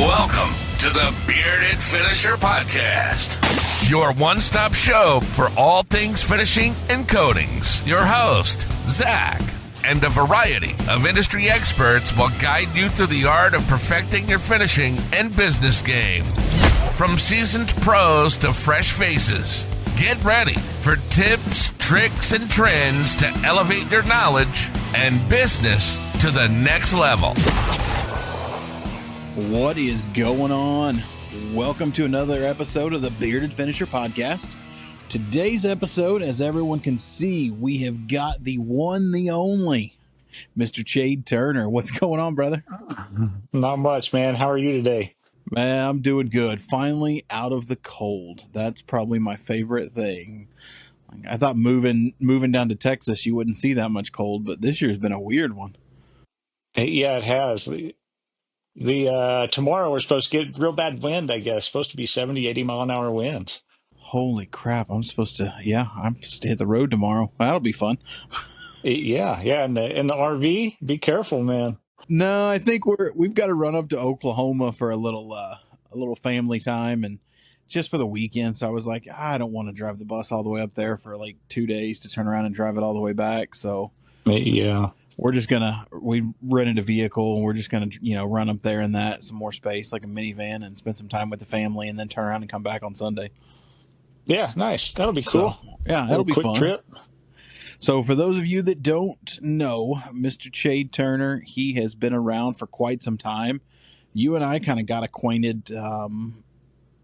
Welcome to the Bearded Finisher Podcast, your one-stop show for all things finishing and coatings. Your host, Zach, and a variety of industry experts will guide you through the art of perfecting your finishing and business game. From seasoned pros to fresh faces, get ready for tips, tricks, and trends to elevate your knowledge and business to the next level. What is going on? Welcome to another episode of the Bearded Finisher Podcast. Today's episode, as everyone can see, we have got the one, the only, Mr. Chade Turner. What's going on, brother? Not much, man. How are you today? Man, I'm doing good. Finally out of the cold. That's probably my favorite thing. I thought moving down to Texas, you wouldn't see that much cold, but this year's been a weird one. Yeah, it has. The tomorrow we're supposed to get real bad wind, I guess. Supposed to be 70, 80 mile an hour winds. Holy crap. I'm supposed to hit the road tomorrow. That'll be fun. Yeah. In the RV, be careful, man. No, I think we've got to run up to Oklahoma for a little family time, and just for the weekend. So I was like, I don't want to drive the bus all the way up there for like 2 days to turn around and drive it all the way back. So Yeah. we rented a vehicle and we're just gonna, run up there in that, some more space, like a minivan, and spend some time with the family and then turn around and come back on Sunday. Yeah, nice. That'll be cool. Yeah, that'll be quick fun. Trip. So for those of you that don't know, Mr. Chade Turner, he has been around for quite some time. You and I kind of got acquainted,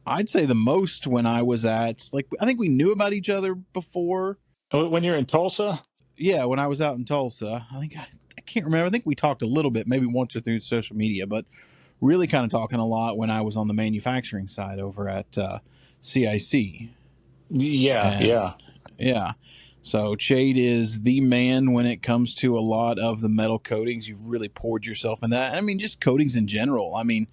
I'd say the most when I was I think we knew about each other before. When you're in Tulsa? Yeah, when I was out in Tulsa. I can't remember. I think we talked a little bit, maybe once or through social media, but really kind of talking a lot when I was on the manufacturing side over at CIC. Yeah. So Chade is the man when it comes to a lot of the metal coatings. You've really poured yourself in that. I mean, just coatings in general. I mean,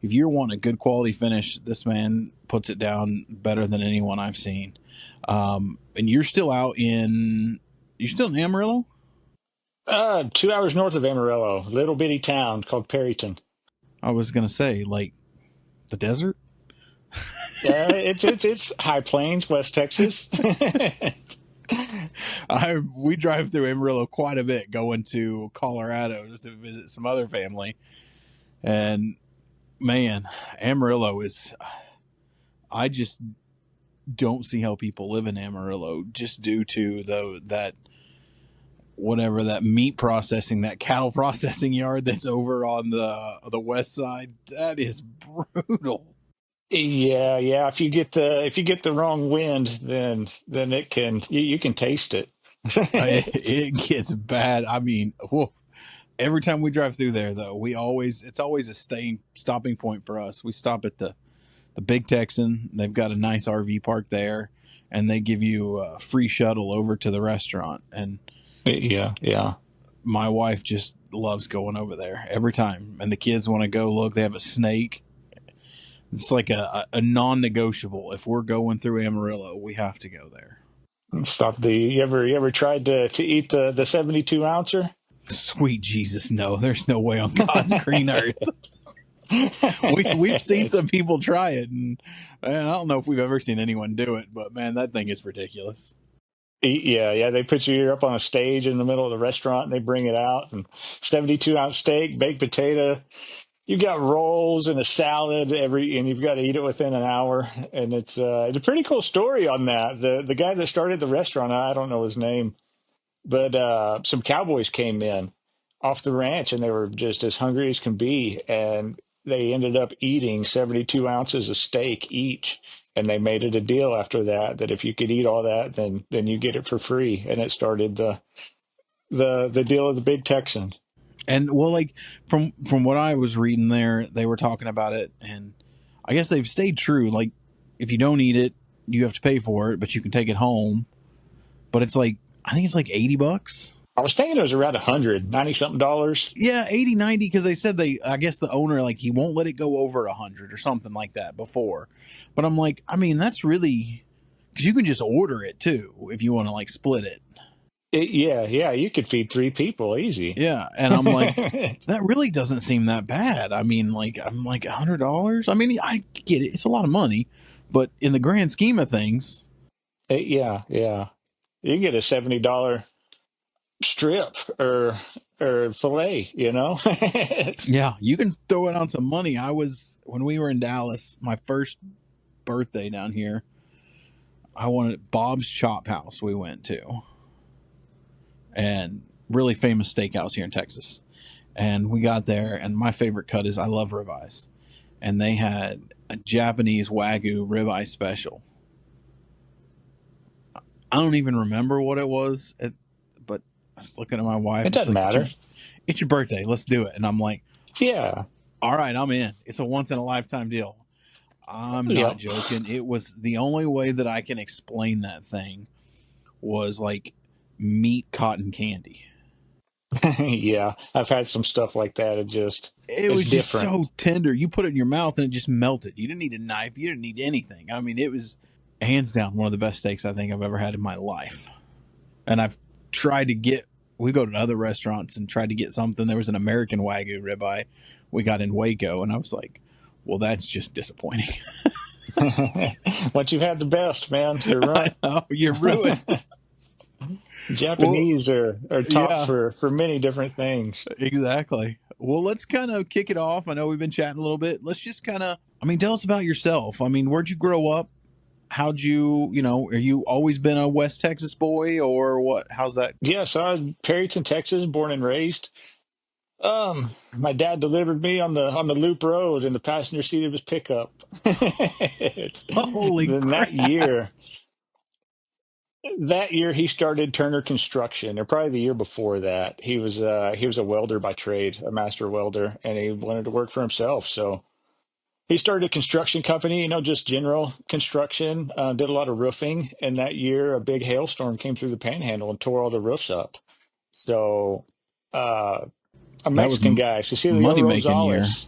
if you're wanting a good quality finish, this man puts it down better than anyone I've seen. And you're still in Amarillo? 2 hours north of Amarillo, little bitty town called Perryton. I was going to say, like, the desert? It's high plains, West Texas. We drive through Amarillo quite a bit going to Colorado just to visit some other family. And, man, Amarillo is... I just don't see how people live in Amarillo just due to that meat processing, that cattle processing yard that's over on the west side. That is brutal. Yeah. If you get the wrong wind, then it can you can taste it. It gets bad. I mean, every time we drive through there, though, it's always a stopping point for us. We stop at the Big Texan. They've got a nice RV park there, and they give you a free shuttle over to the restaurant. And yeah. My wife just loves going over there every time, and the kids want to go look. They have a snake. It's like a non-negotiable. If we're going through Amarillo, we have to go there. You ever tried to eat the 72 ouncer? Sweet Jesus, no. There's no way on God's green earth. We've seen some people try it, and man, I don't know if we've ever seen anyone do it, but man, that thing is ridiculous. Yeah. They put you up on a stage in the middle of the restaurant, and they bring it out, and 72-ounce steak, baked potato. You've got rolls and a salad and you've got to eat it within an hour. And it's a pretty cool story on that. The guy that started the restaurant, I don't know his name, but some cowboys came in off the ranch, and they were just as hungry as can be. And they ended up eating 72 ounces of steak each. And they made it a deal after that if you could eat all that, then you get it for free. And it started the deal of the Big Texan. And well, like from what I was reading there, they were talking about it, and I guess they've stayed true. Like, if you don't eat it, you have to pay for it, but you can take it home. But it's like, I think it's like $80. I was thinking it was around $190-something. Yeah, 80, 90, because they said I guess the owner, like, he won't let it go over 100 or something like that before. But I'm like, I mean, that's really, because you can just order it too if you want to like split it. Yeah, yeah, you could feed three people easy. Yeah, and I'm like, that really doesn't seem that bad. I mean, like, I'm like $100. I mean, I get it; it's a lot of money, but in the grand scheme of things, Yeah, yeah. You can get a $70 strip or fillet, you know? yeah, you can throw it on some money. I was when we were in Dallas, my first birthday down here. I wanted Bob's Chop House. We went to, and really famous steakhouse here in Texas. And we got there, and my favorite cut is I love ribeyes, and they had a Japanese Wagyu ribeye special. I don't even remember what it was, but I was looking at my wife. It It's doesn't like matter. it's your birthday, let's do it. And I'm like, Yeah. all right, I'm in. It's a once in a lifetime deal. I'm not Yep. joking. It was the only way that I can explain that thing was like meat cotton candy. Yeah. I've had some stuff like that. It It's was just different. so tender. You put it in your mouth and it just melted. You didn't need a knife. You didn't need anything. I mean, it was hands down one of the best steaks I think I've ever had in my life. And I've tried to get, we go to other restaurants and tried to get something. There was an American Wagyu ribeye we got in Waco, and I was like, well, that's just disappointing. Once you've had the best, man, you're I right. know, you're ruined. Well, Japanese are top yeah, for many different things. exactly. Well, let's kind of kick it off. I know we've been chatting a little bit. Let's just kind of, I mean, tell us about yourself. I mean, where'd you grow up? How'd you, are you always been a West Texas boy or what? How's that? Yeah, so I was Perryton, Texas, born and raised. My dad delivered me on the loop road in the passenger seat of his pickup. Holy Then crap. that year he started Turner Construction, or probably the year before that. He was a welder by trade, a master welder, and he wanted to work for himself. So he started a construction company, just general construction. Did a lot of roofing, and that year a big hailstorm came through the Panhandle and tore all the roofs up. So uh, a That was Mexican guy, Cecilio money making year. Rosales.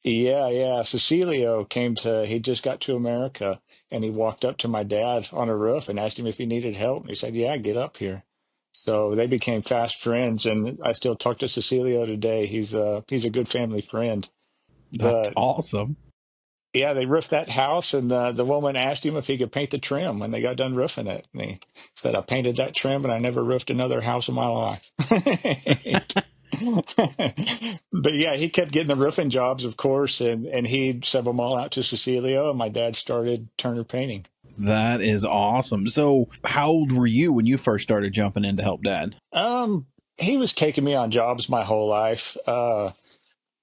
Yeah, yeah. Cecilio he just got to America and he walked up to my dad on a roof and asked him if he needed help. And he said, yeah, get up here. So they became fast friends. And I still talk to Cecilio today. He's a good family friend. That's But awesome. yeah, they roofed that house and the woman asked him if he could paint the trim when they got done roofing it. And he said, I painted that trim and I never roofed another house in my life. But yeah, he kept getting the roofing jobs, of course, and he'd sub them all out to Cecilio, and my dad started Turner Painting. That is awesome. So, how old were you when you first started jumping in to help dad? Um, he was taking me on jobs my whole life.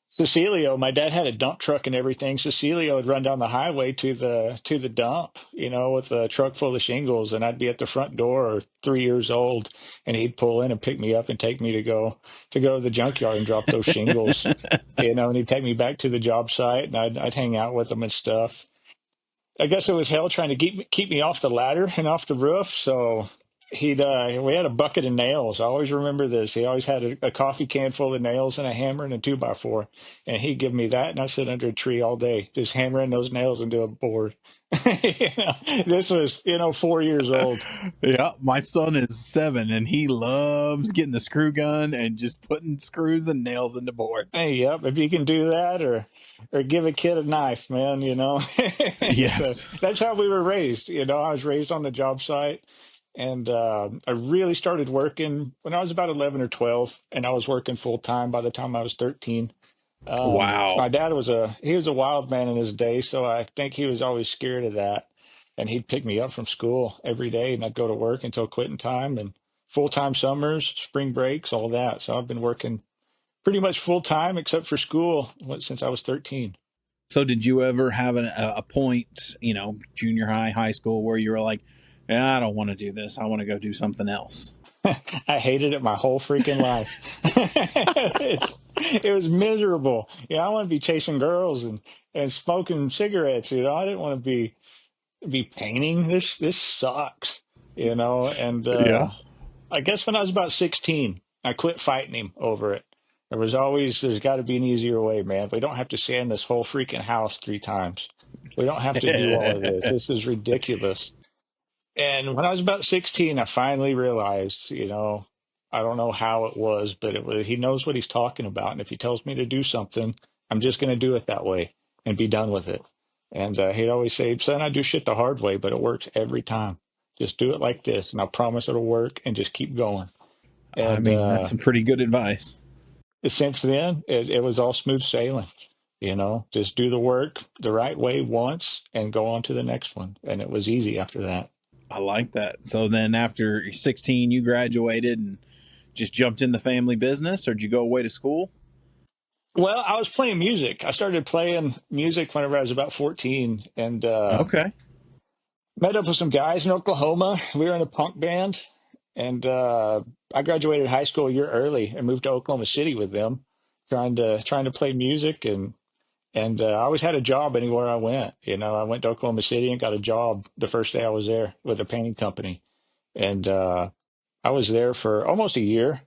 Cecilio, my dad had a dump truck and everything. Cecilio would run down the highway to the dump, with a truck full of shingles, and I'd be at the front door, 3 years old, and he'd pull in and pick me up and take me to go to the junkyard and drop those shingles, and he'd take me back to the job site, and I'd hang out with him and stuff. I guess it was hell trying to keep me off the ladder and off the roof. So we had a bucket of nails. I always remember this. He always had a coffee can full of nails and a hammer and a 2x4, and he'd give me that, and I sit under a tree all day just hammering those nails into a board. This was 4 years old. Yeah, my son is 7 and he loves getting the screw gun and just putting screws and nails in the board. Hey, yep. If you can do that, or give a kid a knife, man, So Yes. that's how we were raised. I was raised on the job site, and I really started working when I was about 11 or 12, and I was working full time by the time I was 13. My Wow. dad was a wild man in his day, so I think he was always scared of that. And he'd pick me up from school every day, and I'd go to work until quitting time and full time summers, spring breaks, all that. So I've been working pretty much full time except for school since I was 13. So, did you ever have a point, junior high, high school, where you were like, I don't want to do this. I want to go do something else? I hated it my whole freaking life. It was miserable. I want to be chasing girls and smoking cigarettes. I didn't want to be painting. This sucks. And Yeah. I guess when I was about 16, I quit fighting him over it. There's got to be an easier way, man. We don't have to sand this whole freaking house 3 times. We don't have to do all of this. This is ridiculous. And when I was about 16, I finally realized, I don't know how it was, but he knows what he's talking about. And if he tells me to do something, I'm just going to do it that way and be done with it. And he'd always say, son, I do shit the hard way, but it works every time. Just do it like this, and I promise it'll work, and just keep going. I And mean, that's some pretty good advice. since then, it was all smooth sailing. Just do the work the right way once and go on to the next one. And it was easy after that. I like that. So then after 16, you graduated and just jumped in the family business, or did you go away to school? Well, I was playing music. I started playing music whenever I was about 14, and Okay. met up with some guys in Oklahoma. We were in a punk band, and I graduated high school a year early and moved to Oklahoma City with them, trying to play music, and I always had a job anywhere I went. I went to Oklahoma City and got a job the first day I was there with a painting company, and I was there for almost a year.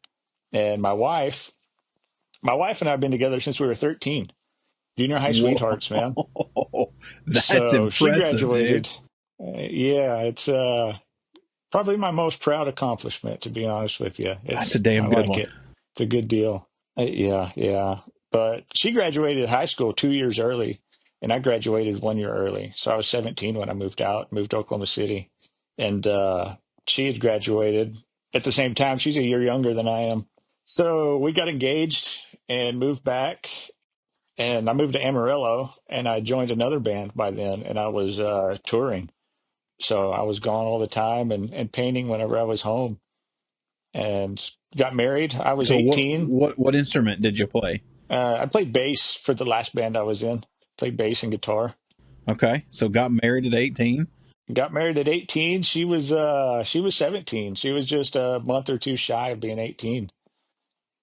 And my wife and I have been together since we were 13, junior high Whoa. sweethearts, man. That's So she impressive, dude. graduated. Yeah, it's probably my most proud accomplishment, to be honest with you. That's a I damn good like one. it. It's a good deal. Yeah, yeah. But she graduated high school 2 years early, and I graduated 1 year early. So I was 17 when I moved to Oklahoma City, and she had graduated at the same time. She's a year younger than I am. So we got engaged and moved back, and I moved to Amarillo, and I joined another band by then, and I was touring. So I was gone all the time and painting whenever I was home, and got married. I was So 18. what instrument did you play? I played bass for the last band I was in. Played bass and guitar. Okay. So got married at 18. Got married at 18. She was 17. She was just a month or two shy of being 18.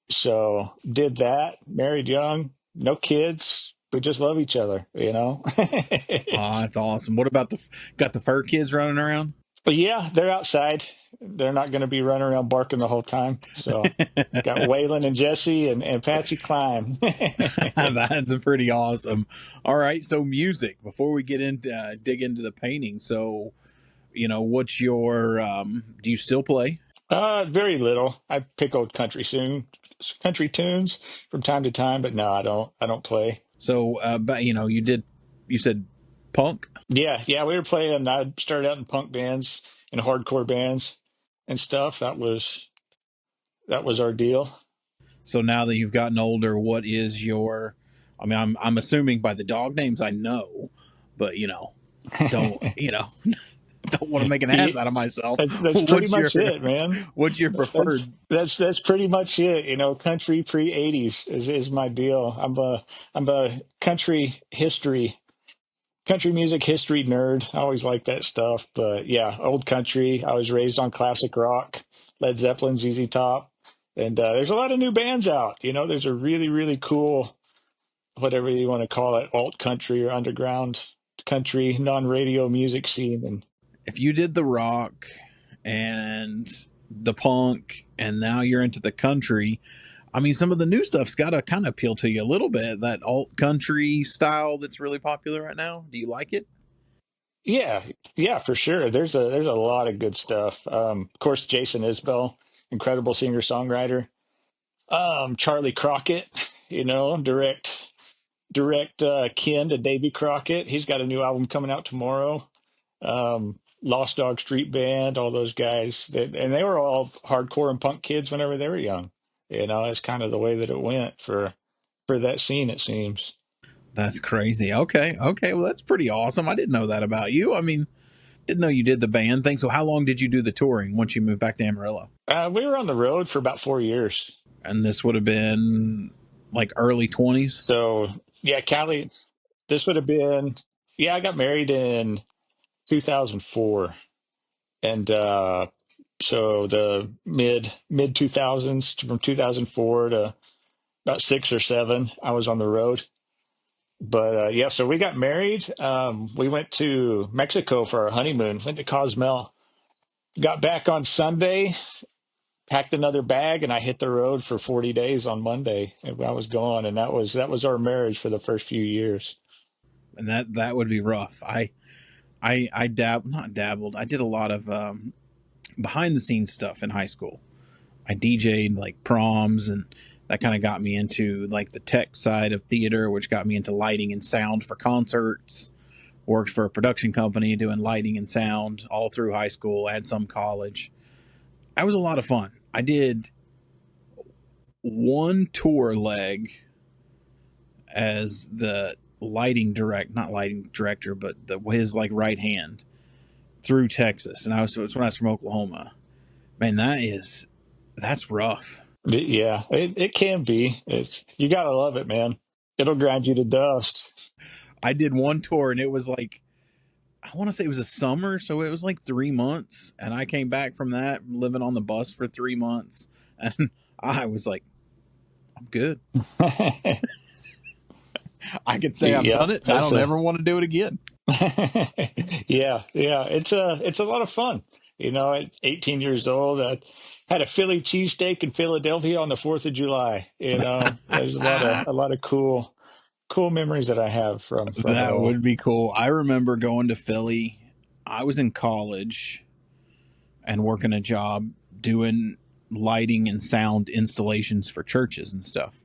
So did that, married young, no kids. We just love each other, Oh, that's awesome. What about got the fur kids running around? But yeah, they're outside. They're not going to be running around barking the whole time. So got Waylon and Jesse and Patsy Climb. That's pretty awesome. All right. So music, before we get into dig into the painting. So, what's your, do you still play? Very little. I pick old country tunes from time to time, but no, I don't. I don't play. So, but you said punk. Yeah, yeah, we were playing. I started out in punk bands and hardcore bands and stuff. That was our deal. So now that you've gotten older, what is your, I mean, I'm assuming by the dog names I know, but don't, don't want to make an ass Yeah, out of myself. that's pretty What's much your, it, man. what's your That's preferred? that's pretty much it. Country pre-80s is my deal. I'm a country music history nerd. I always like that stuff. But yeah, old country. I was raised on classic rock, Led Zeppelin, ZZ Top, and there's a lot of new bands out. There's a really really cool, whatever you want to call it, alt country or underground country non-radio music scene. And If you did the rock and the punk and now you're into the country, I mean, some of the new stuff's got to kind of appeal to you a little bit. That alt country style that's really popular right now. Do you like it? yeah, yeah, for sure. There's a lot of good stuff. Of course, Jason Isbell, incredible singer songwriter. Charlie Crockett, direct kin to Davy Crockett. He's got a new album coming out tomorrow. Lost Dog Street Band, all those guys and they were all hardcore and punk kids whenever they were young. It's kind of the way that it went for that scene, it seems. That's crazy. Okay. Okay. Well, that's pretty awesome. I didn't know that about you. I mean, didn't know you did the band thing. So, how long did you do the touring once you moved back to Amarillo? We were on the road for about 4 years. And this would have been like early 20s. So yeah, Callie, this would have been, yeah, I got married in 2004. And so the mid 2000s, from 2004 to about 6 or 7, I was on the road. But yeah, so we got married. We went to Mexico for our honeymoon, went to Cozumel, got back on Sunday, packed another bag, and I hit the road for 40 days on Monday. And I was gone, and that was our marriage for the first few years. And that would be rough. I not dabbled. I did a lot of behind the scenes stuff in high school. I DJ'd like proms, and that kind of got me into like the tech side of theater, which got me into lighting and sound for concerts. Worked for a production company doing lighting and sound all through high school and some college. That was a lot of fun. I did one tour leg as the not lighting director, but his like right hand through Texas, and it was when I was from Oklahoma. Man, that's rough. Yeah, it can be. It's you gotta love it, man. It'll grind you to dust. I did one tour, and it was like I want to say it was a summer, so it was like 3 months, and I came back from that living on the bus for 3 months, and I was like, I'm good. I could say I've Yeah, done it, and I that's don't a ever want to do it again. yeah. It's a lot of fun. At 18 years old, I had a Philly cheesesteak in Philadelphia on the 4th of July. There's a lot of cool memories that I have from it That all. would be cool. I remember going to Philly. I was in college and working a job doing lighting and sound installations for churches and stuff.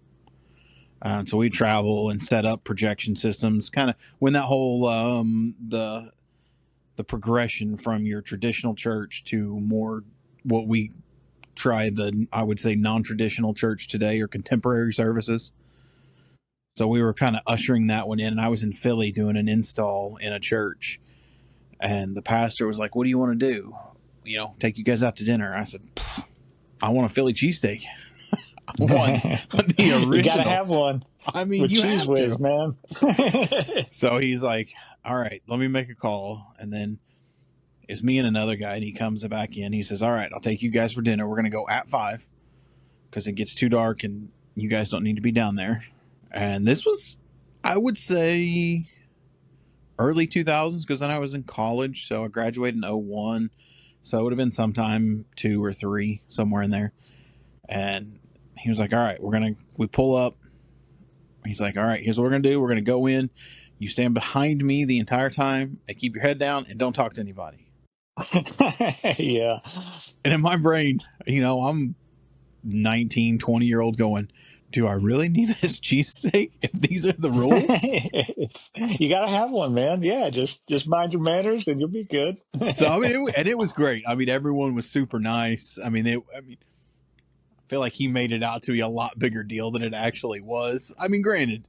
So we travel and set up projection systems. Kind of when that whole the progression from your traditional church to more what we try the I would say non-traditional church today or contemporary services. So we were kind of ushering that one in, and I was in Philly doing an install in a church, and the pastor was like, "What do you want to do? Take you guys out to dinner?" I said, "I want a Philly cheesesteak. I want the You gotta original." have one I mean, with you cheese have whiz, to. man. So he's like, "All right, let me make a call," and then it's me and another guy, and he comes back in. He says, "All right, I'll take you guys for dinner. We're gonna go at 5 because it gets too dark, and you guys don't need to be down there." And this was, I would say, early 2000s because then I was in college. So I graduated in '01. So it would have been sometime 2 or 3, somewhere in there. And he was like, "All right, we pull up." He's like, "All right, here's what we're going to do. We're going to go in. You stand behind me the entire time and keep your head down and don't talk to anybody." Yeah. And in my brain, I'm 19, 20-year-old going, do I really need this cheesesteak if these are the rules? You gotta have one, man. Yeah, just mind your manners and you'll be good. So I mean, it was great. I mean, everyone was super nice. I feel like he made it out to be a lot bigger deal than it actually was. I mean, granted,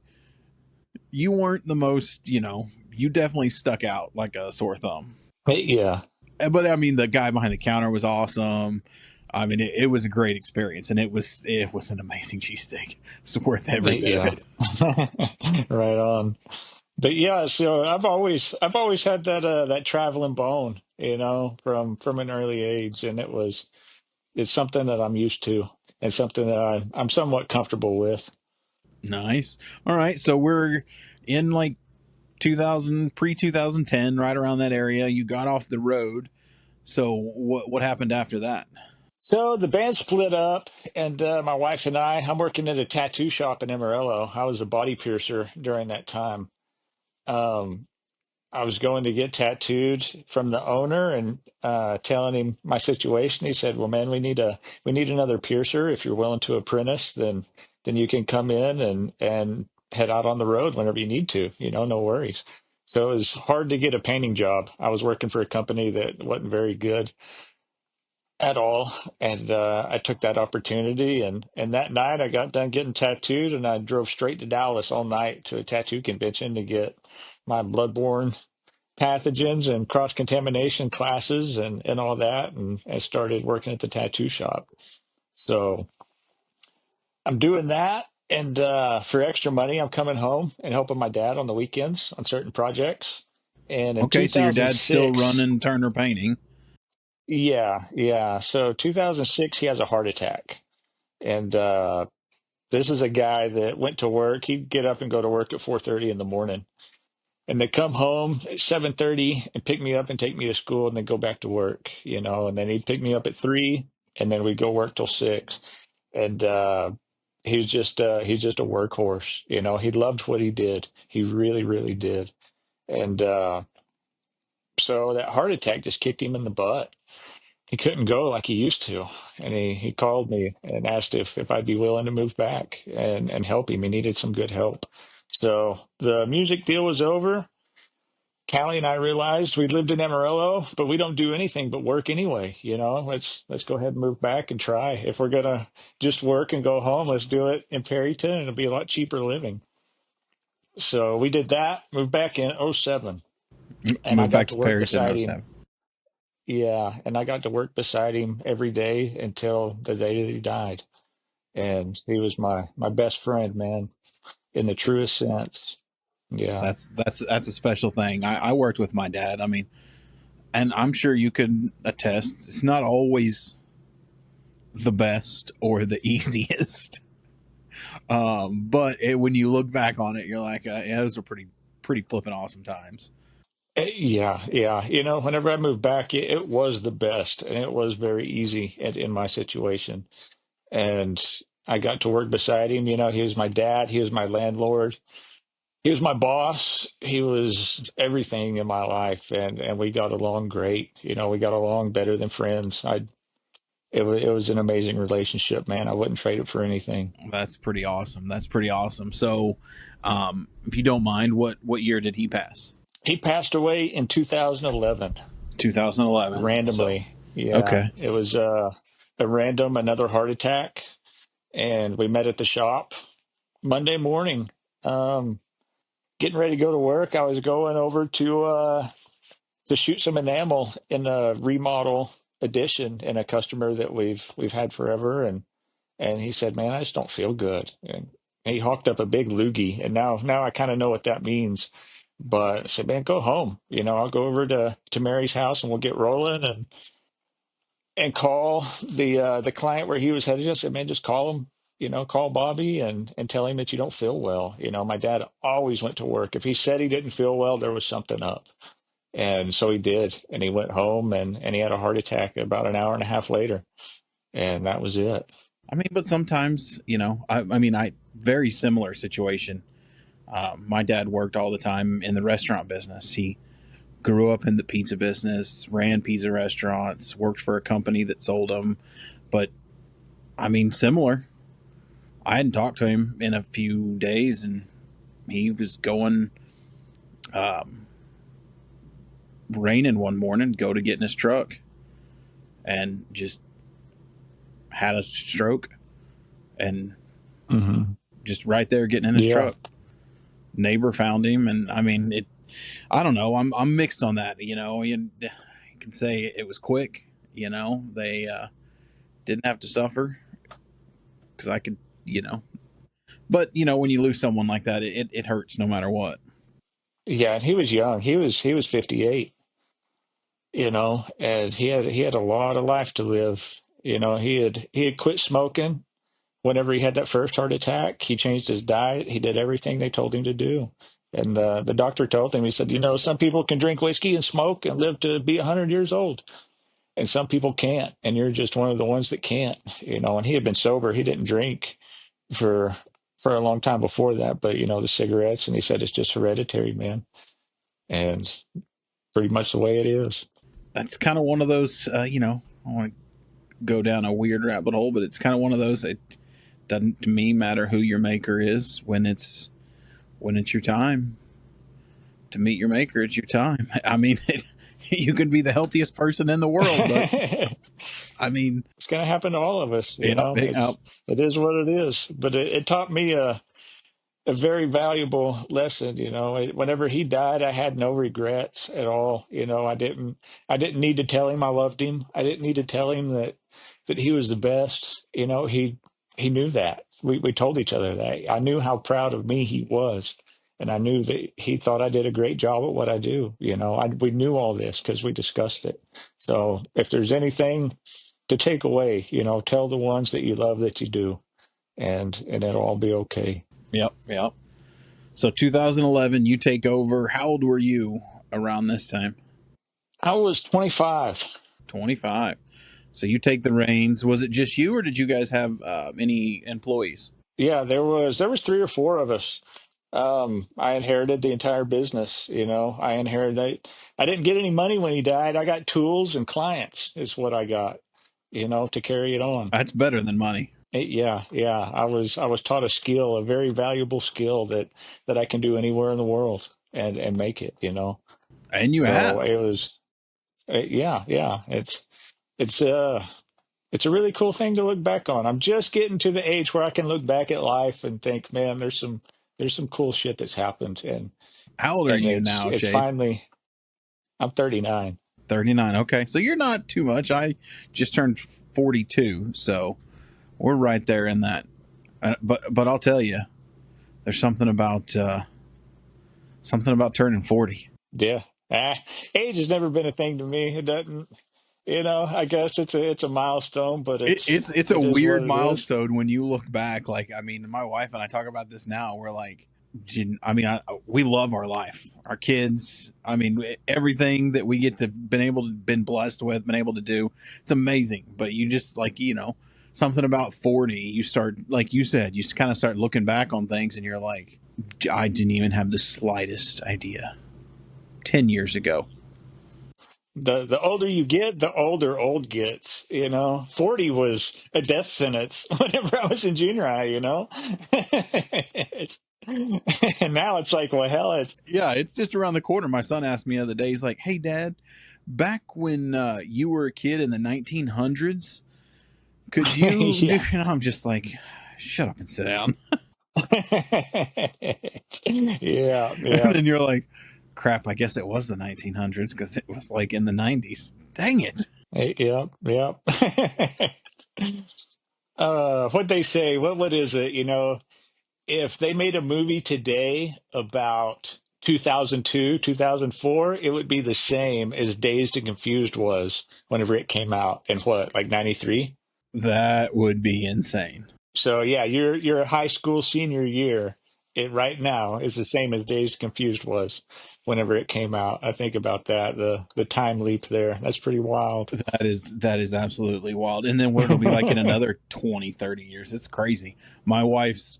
you weren't the most, you definitely stuck out like a sore thumb. Yeah. But I mean, the guy behind the counter was awesome. I mean, it was a great experience, and it was an amazing cheesesteak. It's worth every bit of Yeah. it. Right on. But yeah, so I've always had that traveling bone, from an early age, and it's something that I'm used to and something that I'm somewhat comfortable with. Nice. All right, so we're in like 2000, pre 2010, right around that area. You got off the road. So what happened after that? So the band split up, and my wife and I'm working at a tattoo shop in Amarillo. I was a body piercer during that time. Um, I was going to get tattooed from the owner and telling him my situation. He said, "Well, man, we need another piercer. If you're willing to apprentice, then you can come in and head out on the road whenever you need to. No worries." So it was hard to get a painting job. I was working for a company that wasn't very good at all, and I took that opportunity. And that night, I got done getting tattooed, and I drove straight to Dallas all night to a tattoo convention to get my bloodborne pathogens and cross contamination classes and all that, and I started working at the tattoo shop. So I'm doing that, and for extra money, I'm coming home and helping my dad on the weekends on certain projects. And in Okay, so your dad's still 2006, running Turner Painting. yeah. So 2006, he has a heart attack, and this is a guy that went to work. He'd get up and go to work at 4:30 in the morning, and they come home at 7:30 and pick me up and take me to school and then go back to work, and then he'd pick me up at 3 and then we'd go work till 6. And he's just a workhorse. He loved what he did. He really, really did. And So that heart attack just kicked him in the butt. He couldn't go like he used to. And he called me and asked if I'd be willing to move back and help him. He needed some good help. So the music deal was over. Callie and I realized we lived in Amarillo, but we don't do anything but work anyway. Let's go ahead and move back and try. If we're gonna just work and go home, let's do it in Perryton, and it'll be a lot cheaper living. So we did that, moved back in '07, and I Moved back got to to work Perryton beside oh him. 07. Yeah, and I got to work beside him every day until the day that he died. And he was my best friend, man, in the truest sense. Yeah. That's a special thing. I worked with my dad. I mean, and I'm sure you could attest. It's not always the best or the easiest. But when you look back on it, you're like, yeah, those are pretty flipping awesome times. Yeah, yeah. Whenever I moved back, it was the best, and it was very easy in my situation. And I got to work beside him. He was my dad. He was my landlord. He was my boss. He was everything in my life, and we got along great. We got along better than friends. It was an amazing relationship, man. I wouldn't trade it for anything. That's pretty awesome. That's pretty awesome. So, if you don't mind, what year did he pass? He passed away in 2011, 2011. So, randomly. Yeah, okay. it was another heart attack, and we met at the shop Monday morning. Um, Getting ready to go to work. I was going over to shoot some enamel in a remodel addition in a customer that we've had forever, and he said, "Man, I just don't feel good." And he hawked up a big loogie, and now I kind of know what that means. But I said, "Man, go home. I'll go over to Mary's house and we'll get rolling and call the client where he was headed." I said, "Man, just call him. Call Bobby and tell him that you don't feel well." My dad always went to work. If he said he didn't feel well, there was something up. And so he did, and he went home and he had a heart attack about an hour and a half later, and that was it. I mean, but sometimes, I mean, very similar situation. My dad worked all the time in the restaurant business. He grew up in the pizza business, ran pizza restaurants, worked for a company that sold them. But I mean, similar. I hadn't talked to him in a few days, and he was going um, raining one morning, go to get in his truck, and just had a stroke, and Hmm. just right there getting in his Yeah. truck. Neighbor found him, and I mean, I don't know. I'm mixed on that. You can say it was quick. They didn't have to suffer because I could. You know, but when you lose someone like that, it hurts no matter what. Yeah, and he was young. He was 58, and he had a lot of life to live. He had quit smoking whenever he had that first heart attack. He changed his diet. He did everything they told him to do. And the doctor told him, he said, some people can drink whiskey and smoke and live to be 100 years old, and some people can't. And you're just one of the ones that can't. And he had been sober. He didn't drink for for a long time before that, but the cigarettes, and he said it's just hereditary, man. And pretty much the way it is. That's kind of one of those. I want to go down a weird rabbit hole, but it's kind of one of those. It doesn't to me matter who your maker is when it's your time to meet your maker. It's your time. I mean, you could be the healthiest person in the world, but It's I mean, going to happen to all of us, yep, yep. it is what it is. But it taught me a very valuable lesson. Whenever he died, I had no regrets at all. I didn't need to tell him I loved him. I didn't need to tell him that he was the best. He knew that. We told each other that. I knew how proud of me he was, and I knew that he thought I did a great job at what I do. We knew all this because we discussed it. So if there's anything to take away, tell the ones that you love that you do, and it'll all be okay. Yep, yep. So 2011, you take over. How old were you around this time? I was 25. 25. So you take the reins. Was it just you, or did you guys have any employees? Yeah, there was three or four of us. I inherited the entire business. I didn't get any money when he died. I got tools and clients is what I got, to carry it on. That's better than money. Yeah, yeah. I was taught a skill, a very valuable skill that I can do anywhere in the world and make it. And you So have. it was, yeah, yeah. It's a really cool thing to look back on. I'm just getting to the age where I can look back at life and think, man, there's some cool shit that's happened, and How old are and you it's now, it's Chade? finally. I'm 39. 39. Okay. So you're not too much. I just turned 42. So we're right there in that. But I'll tell you, there's something about turning 40. Yeah. Age has never been a thing to me. It doesn't. I guess it's a milestone, but It's a it is what weird it is. milestone when you look back. Like, I mean, my wife and I talk about this now. We're like, we love our life, our kids. I mean, everything that we get to been blessed with, been able to do. It's amazing. But you just like, something about 40. You start, like you said, you kind of start looking back on things, and you're like, I didn't even have the slightest idea 10 years ago. The older you get, the older old gets. 40 was a death sentence whenever I was in junior high. It's and now it's like, well, hell, it's Yeah, it's just around the corner. My son asked me the other day, he's like, "Hey, Dad, back when you were a kid in the 1900s, could you do?" yeah. And I'm just like, "Shut up and sit down." Yeah, And yeah. then you're like, "Crap, I guess it was the 1900s because it was like in the 90s." Dang it! Yeah, yeah. What they say, what is it? If they made a movie today about 2002, 2004, it would be the same as Dazed and Confused was whenever it came out in what, like 93? That would be insane. So yeah, your high school senior year, it right now is the same as Dazed and Confused was whenever it came out. I think about that, the time leap there. That's pretty wild. That is absolutely wild. And then what it'll be like in another 20, 30 years. It's crazy. My wife's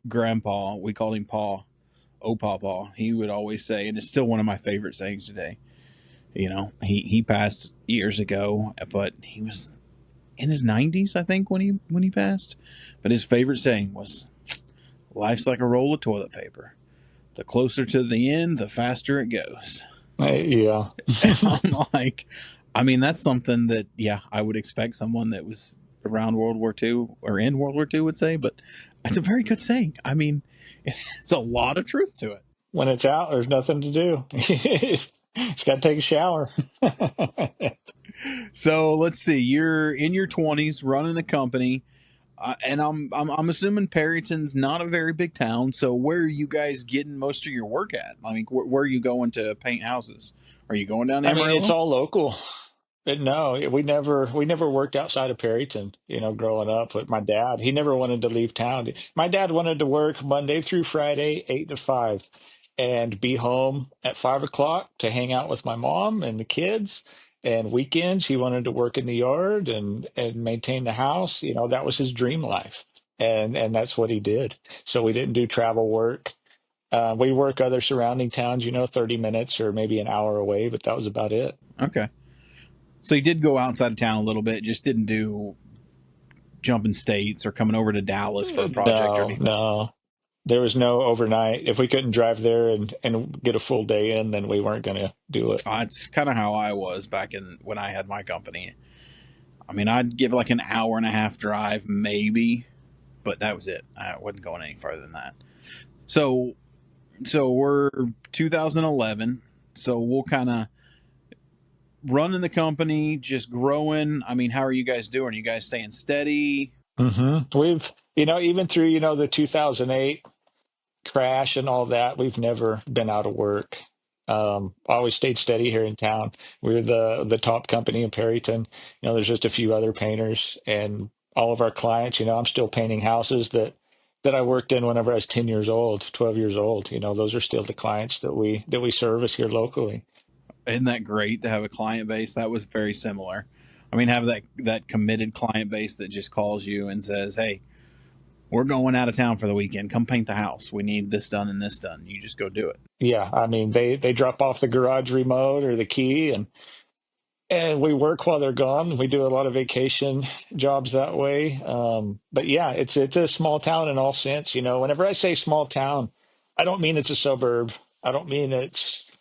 grandpa, we called him Paul, oh Pawpaw, he would always say, and it's still one of my favorite sayings today. He passed years ago, but he was in his 90s, I think, when he passed. But his favorite saying was, "Life's like a roll of toilet paper. The closer to the end, the faster it goes." Yeah. And I'm like, I mean, that's something that, yeah, I would expect someone that was around World War II or in World War II would say, but it's a very good saying. I mean, it's a lot of truth to it. When it's out, there's nothing to do. Just got to take a shower. So let's see. You're in your 20s, running a company, and I'm assuming Perryton's not a very big town. So where are you guys getting most of your work at? I mean, where are you going to paint houses? Are you going down to I mean, it's Amarillo? all local. No, we never worked outside of Perryton, growing up. But my dad, he never wanted to leave town. My dad wanted to work Monday through Friday, 8 to 5, and be home at 5 o'clock to hang out with my mom and the kids. And weekends, he wanted to work in the yard and maintain the house. That was his dream life, and that's what he did. So we didn't do travel work. We work other surrounding towns, 30 minutes or maybe an hour away, but that was about it. Okay. So you did go outside of town a little bit, just didn't do jumping states or coming over to Dallas for a project or No, anything. no. There was no overnight. If we couldn't drive there and get a full day in, then we weren't going to do it. It's kind of how I was back in when I had my company. I mean, I'd give like an hour and a half drive, maybe, but that was it. I wasn't going any further than that. So, so we're 2011. So we'll kind of running the company, just growing. I mean, how are you guys doing? Are you guys staying steady? We've, even through, the 2008 crash and all that, we've never been out of work. Always stayed steady here in town. We're the top company in Perryton. There's just a few other painters, and all of our clients. I'm still painting houses that I worked in whenever I was 10 years old, 12 years old. Those are still the clients that we service here locally. Isn't that great to have a client base? That was very similar. I mean, have that committed client base that just calls you and says, "Hey, we're going out of town for the weekend. Come paint the house. We need this done and this done. You just go do it. Yeah, I mean they drop off the garage remote or the key, and we work while they're gone. We do a lot of vacation jobs that way. But yeah, it's a small town in all sense. You know, whenever I say small town, I don't mean it's a suburb. I don't mean it's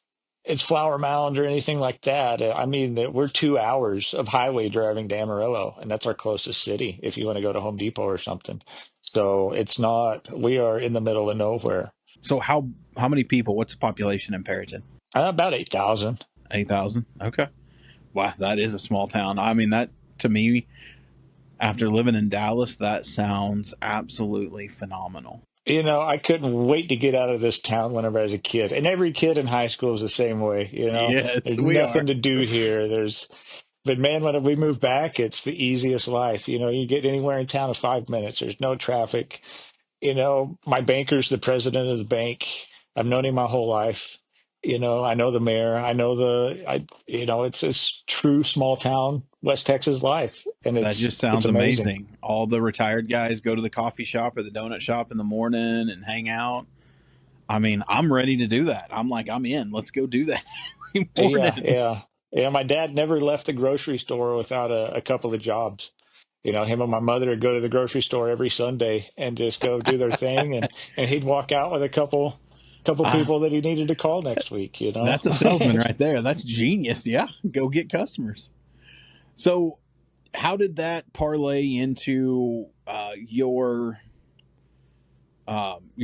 Flower Mound or anything like that. I mean that we're 2 hours of highway driving to Amarillo, and that's our closest city if you want to go to Home Depot or something. So it's not, we are in the middle of nowhere. So how many people? What's the population in Perryton? About 8,000. 8,000. Okay. Wow, that is a small town. I mean, that to me, after living in Dallas, that sounds absolutely phenomenal. You know, I couldn't wait to get out of this town whenever I was a kid. And every kid in high school is the same way, you know. Yes, There's we are. nothing to do here. But man, when we move back, it's the easiest life. You know, you get anywhere in town in 5 minutes. There's no traffic. You know, my banker's the president of the bank. I've known him my whole life. You know, I know the mayor. You know, it's this true small town West Texas life, and That just it's sounds amazing. amazing. All the retired guys go to the coffee shop or the donut shop in the morning and hang out. I mean, I'm ready to do that. I'm like, I'm in. Let's go do that every Yeah, morning. yeah, yeah. My dad never left the grocery store without a couple of jobs. You know, him and my mother would go to the grocery store every Sunday and just go do their thing, and he'd walk out with a couple Ah, people that he needed to call next week. You know. that's a salesman right there. That's genius. Yeah, go get customers. So, how did that parlay into your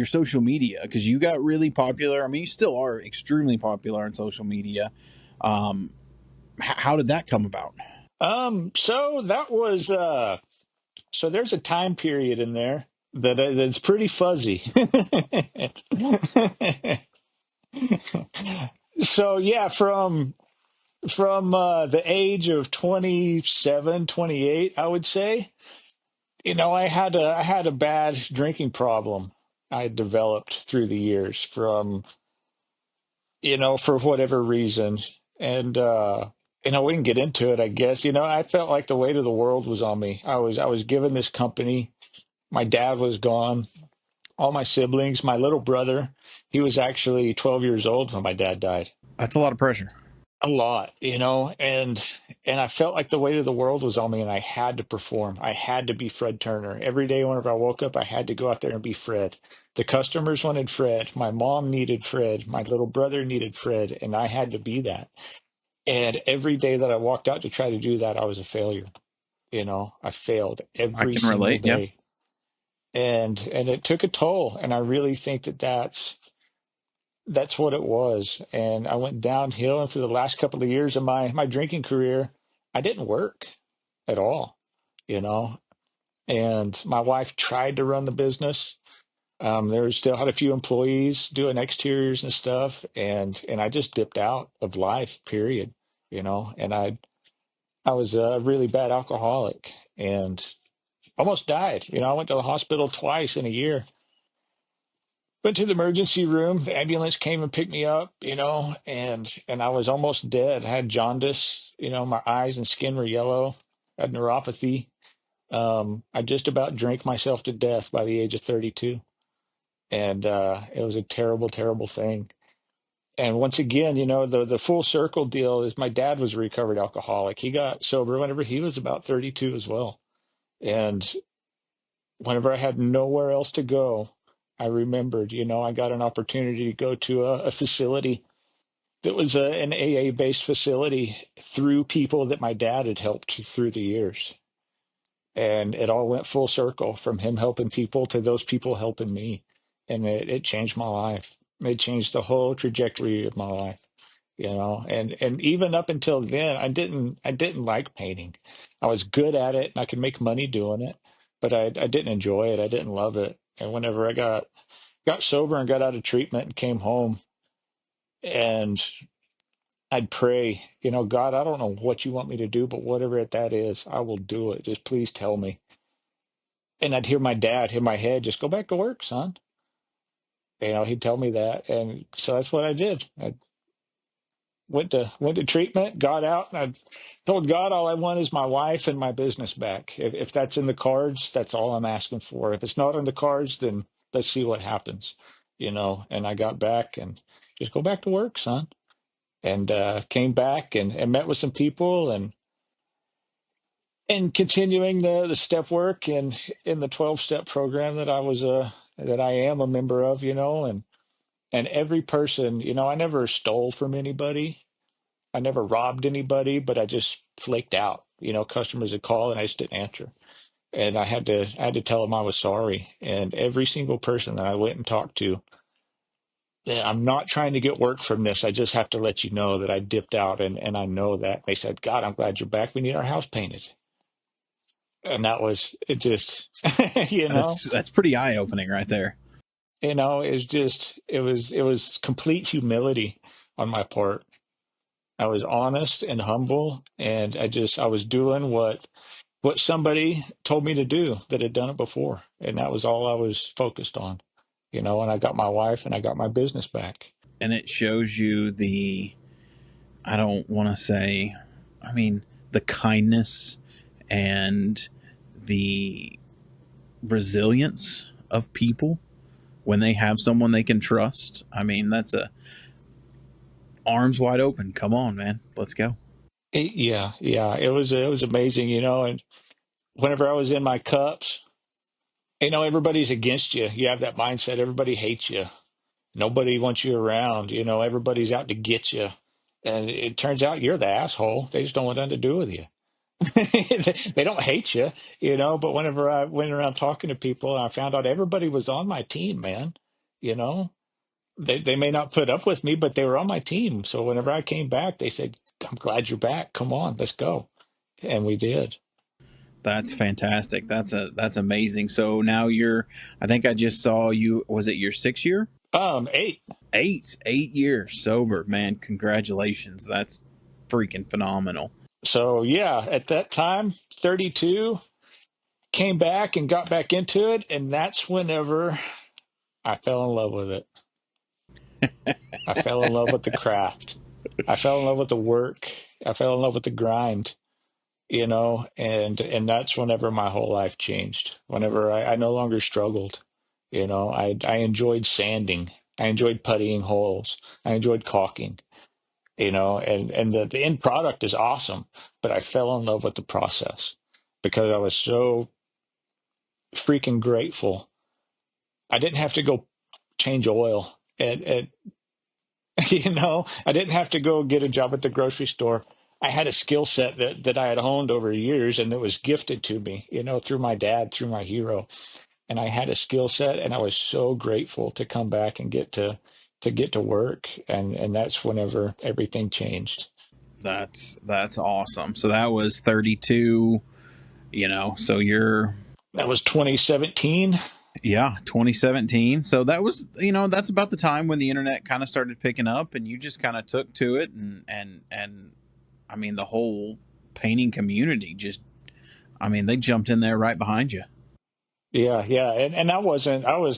social media? Because you got really popular. I mean, you still are extremely popular on social media. Um, how did that come about? So that was so there's a time period in there that's pretty fuzzy. So yeah, from the age of 27, 28, I would say, you know, I had a bad drinking problem I developed through the years from, you know, for whatever reason. And you know, we can get into it, I guess. You know, I felt like the weight of the world was on me. I was given this company. My dad was gone. All my siblings, my little brother, he was actually 12 years old when my dad died. That's a lot of pressure. A lot, you know, and I felt like the weight of the world was on me, and I had to perform. I had to be Fred Turner. Every day whenever I woke up, I had to go out there and be Fred. The customers wanted Fred. My mom needed Fred. My little brother needed Fred, and I had to be that. And every day that I walked out to try to do that, I was a failure. You know, I failed I every can single relate. Yeah. day. And it took a toll, and I really think that that's what it was. And I went downhill. And for the last couple of years of my drinking career, I didn't work at all, you know. And my wife tried to run the business. There was still had a few employees doing exteriors and stuff, and I just dipped out of life, period. You know, and I was a really bad alcoholic and almost died. You know, I went to the hospital twice in a year. Went to the emergency room. The ambulance came and picked me up, you know, and I was almost dead. I had jaundice, you know, my eyes and skin were yellow. I had neuropathy. I just about drank myself to death by the age of 32, and it was a terrible, terrible thing. And once again, you know, the full circle deal is my dad was a recovered alcoholic. He got sober whenever he was about 32 as well, and whenever I had nowhere else to go, I remembered, you know, I got an opportunity to go to a facility that was an AA based facility through people that my dad had helped through the years. And it all went full circle from him helping people to those people helping me. And it changed my life. It changed the whole trajectory of my life, you know. And even up until then, I didn't like painting. I was good at it and I could make money doing it, but I didn't enjoy it. I didn't love it. And whenever I got sober and got out of treatment and came home, and I'd pray, you know, God, I don't know what you want me to do, but whatever that is, I will do it. Just please tell me. And I'd hear my dad in my head, just go back to work, son. You know, he'd tell me that. And so that's what I did. I went to treatment, got out, and I told God all I want is my wife and my business back. If that's in the cards, that's all I'm asking for. If it's not in the cards, then let's see what happens, And I got back and just go back to work, son. And came back and met with some people and continuing the step work and in the 12-step program that I am a member of, and every person, I never stole from anybody. I never robbed anybody, but I just flaked out. Customers would call and I just didn't answer. And I had to tell them I was sorry. And every single person that I went and talked to, "Yeah, I'm not trying to get work from this. I just have to let you know that I dipped out and I know that." They said, "God, I'm glad you're back. We need our house painted." And that was it just you know, That's pretty eye opening right there. it was complete humility on my part. I was honest and humble, and I was doing what somebody told me to do that had done it before, and that was all I was focused on. And I got my wife and I got my business back. And it shows you I don't want to say, I mean, the kindness and the resilience of people when they have someone they can trust. I mean, that's a arms wide open. Come on, man. Let's go. Yeah, yeah, it was amazing, and whenever I was in my cups, everybody's against you. You have that mindset. Everybody hates you. Nobody wants you around. Everybody's out to get you. And it turns out you're the asshole. They just don't want nothing to do with you. They don't hate you, but whenever I went around talking to people, I found out everybody was on my team, man. You know, they may not put up with me, but they were on my team. So whenever I came back, they said, "I'm glad you're back. Come on, let's go." And we did. That's fantastic. That's amazing. So now I think I just saw you, was it your 6 year? 8. 8 years sober, man. Congratulations. That's freaking phenomenal. So yeah, at that time, 32, came back and got back into it, and that's whenever I fell in love with it. I fell in love with the craft. I fell in love with the work. I fell in love with the grind, and that's whenever my whole life changed. Whenever I no longer struggled, I enjoyed sanding. I enjoyed puttying holes. I enjoyed caulking, and the end product is awesome, but I fell in love with the process because I was so freaking grateful. I didn't have to go change oil at I didn't have to go get a job at the grocery store. I had a skill set that I had honed over years and that was gifted to me, through my dad, through my hero. And I had a skill set and I was so grateful to come back and get to work. And that's whenever everything changed. That's awesome. So that was 32, so you're That was 2017. yeah, 2017. So that was, that's about the time when the internet kind of started picking up and you just kind of took to it and I mean the whole painting community just I mean they jumped in there right behind you. Yeah, yeah. And I was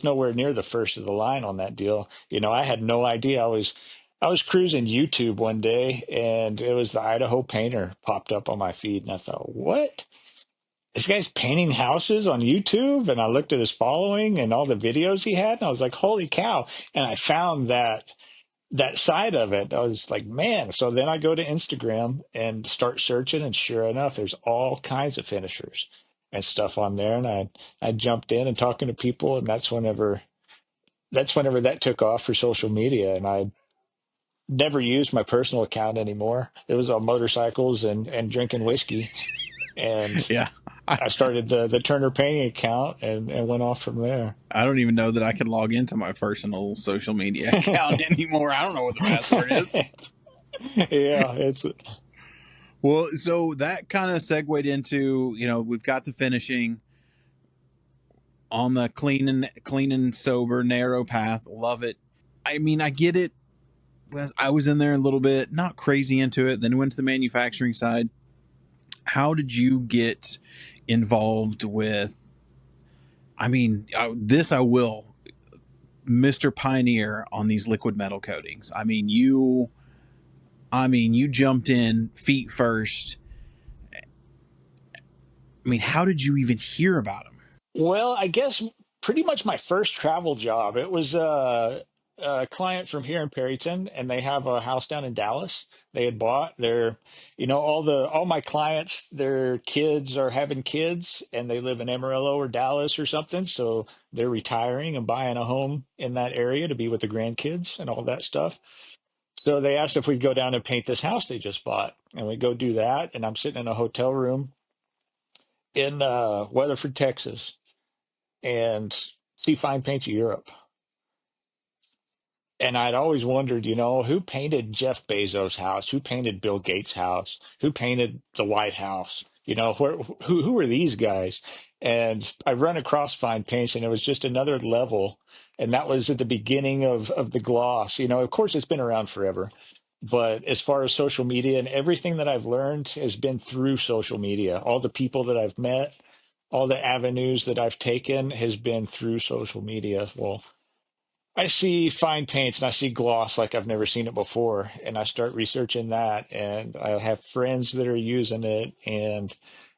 nowhere near the first of the line on that deal. I had no idea. I was cruising YouTube one day and it was the Idaho Painter popped up on my feed and I thought, "What? This guy's painting houses on YouTube?" And I looked at his following and all the videos he had and I was like, "Holy cow." And I found that side of it. I was like, "Man." So then I go to Instagram and start searching, and sure enough, there's all kinds of finishers and stuff on there. And I jumped in and talking to people, and that's whenever that took off for social media. And I never used my personal account anymore. It was on motorcycles and drinking whiskey. And Yeah. I, I started the Turner painting account and went off from there. I don't even know that I could log into my personal social media account anymore. I don't know what the password is. Yeah, it's Well, so that kind of segued into, we've got the finishing on the clean and sober, narrow path. Love it. I mean, I get it. I was in there a little bit, not crazy into it. Then went to the manufacturing side. How did you get involved with? I mean, I will, Mr. Pioneer on these liquid metal coatings. I mean, you I mean, you jumped in feet first. I mean, how did you even hear about him? Well, I guess pretty much my first travel job. It was a client from here in Perryton, and they have a house down in Dallas. They had bought their, all my clients, their kids are having kids, and they live in Amarillo or Dallas or something. So they're retiring and buying a home in that area to be with the grandkids and all that stuff. So they asked if we'd go down and paint this house they just bought, and we go do that. And I'm sitting in a hotel room in Weatherford, Texas, and see fine paints of Europe. And I'd always wondered, who painted Jeff Bezos' house? Who painted Bill Gates' house? Who painted the White House? Who are these guys? And I run across fine paints, and it was just another level. And that was at the beginning of the gloss. Of course, it's been around forever. But as far as social media and everything that I've learned has been through social media. All the people that I've met, all the avenues that I've taken has been through social media. Well, I see fine paints and I see gloss like I've never seen it before. And I start researching that. And I have friends that are using it. And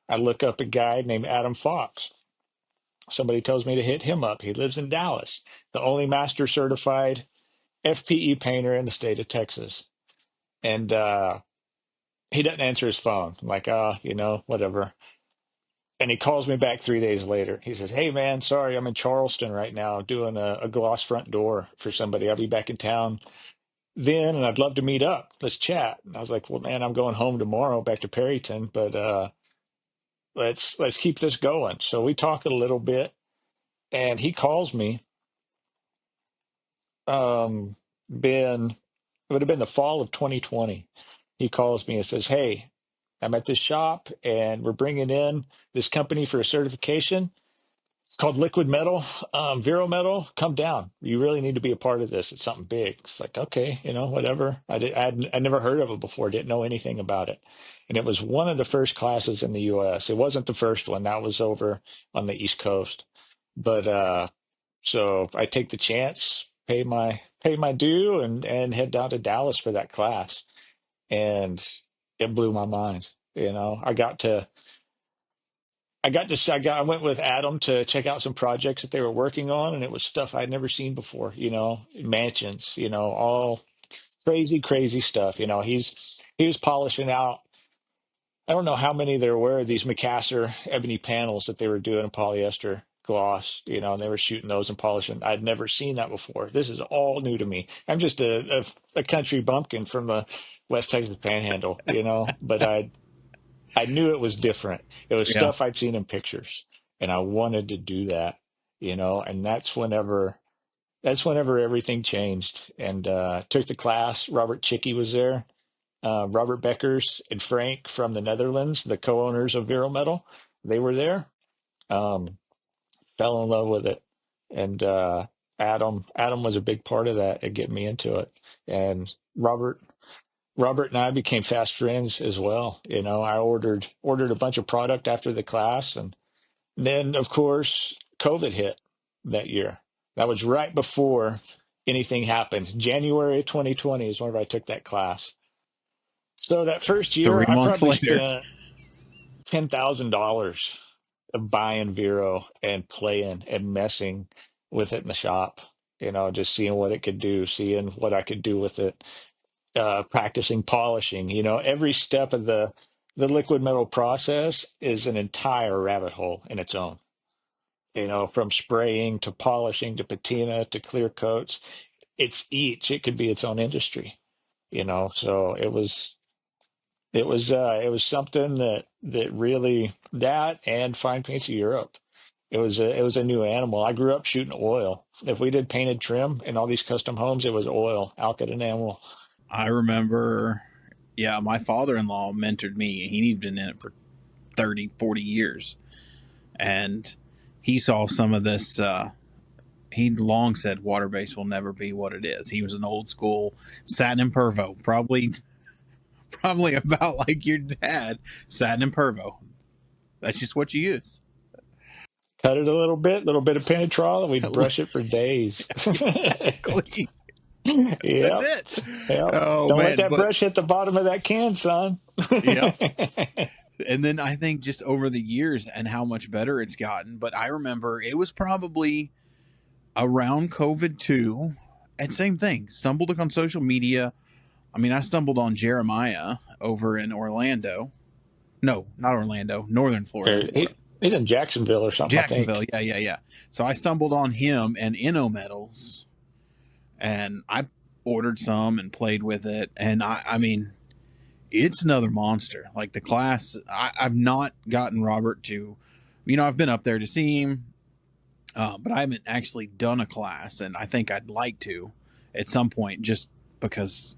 I look up a guy named Adam Fox. Somebody tells me to hit him up. He lives in Dallas, the only master certified FPE painter in the state of Texas. And he doesn't answer his phone. I'm like, whatever. And he calls me back 3 days later. He says, "Hey, man, sorry, I'm in Charleston right now doing a gloss front door for somebody. I'll be back in town then, and I'd love to meet up. Let's chat." And I was like, "Well, man, I'm going home tomorrow back to Perryton, but let's keep this going." So we talk a little bit, and he calls me. Um, been It would have been the fall of 2020. He calls me and says, "Hey, I'm at this shop, and we're bringing in this company for a certification. It's called Liquid Metal, Vero Metal. Come down. You really need to be a part of this. It's something big." It's like, okay, whatever. I'd never heard of it before. Didn't know anything about it, and it was one of the first classes in the U.S. It wasn't the first one. That was over on the East Coast, but so I take the chance, pay my due, and head down to Dallas for that class, and it blew my mind. I went with Adam to check out some projects that they were working on, and it was stuff I'd never seen before, mansions, all crazy, crazy stuff. He was polishing out, I don't know how many there were, these Macassar ebony panels that they were doing in polyester gloss, and they were shooting those and polishing. I'd never seen that before. This is all new to me. I'm just a country bumpkin from the West Texas Panhandle, but I knew it was different. It was Yeah. stuff I'd seen in pictures, and I wanted to do that, and that's whenever everything changed. And took the class. Robert Chicky was there. Robert Beckers and Frank from the Netherlands, the co-owners of Vero Metal, they were there. Um, Fell in love with it, and Adam was a big part of that and getting me into it. And Robert and I became fast friends as well. I ordered a bunch of product after the class, and then of course COVID hit that year. That was right before anything happened. January of 2020 is whenever I took that class. So that first year, Three I months probably later. spent $10,000 of buying Vero and playing and messing with it in the shop. Just seeing what it could do, seeing what I could do with it, practicing polishing. Every step of the liquid metal process is an entire rabbit hole in its own. From spraying to polishing to patina to clear coats, it could be its own industry. So it was something that really, that and fine paints of Europe. It was a new animal. I grew up shooting oil. If we did painted trim in all these custom homes, it was oil, alkyd enamel. I remember, yeah, my father in law mentored me. He'd been in it for 30, 40 years. And he saw some of this. He'd long said water base will never be what it is. He was an old school satin and pervo, probably about like your dad, satin and pervo. That's just what you use. Cut it a little bit of penetrol, and we'd brush it for days. Exactly. That's Yep. it. Yep. Oh Don't let man, that but brush hit the bottom of that can, son. yep. And then I think just over the years and how much better it's gotten. But I remember it was probably around COVID too, and same thing. Stumbled on social media. I mean, I stumbled on Jeremiah over in Orlando. No, not Orlando, Northern Florida. He's in Jacksonville or something, I Jacksonville. think. Yeah. So I stumbled on him and Inno Metals, and I ordered some and played with it. And I mean, it's another monster. Like the class, I've not gotten Robert to, I've been up there to see him, but I haven't actually done a class, and I think I'd like to at some point, just because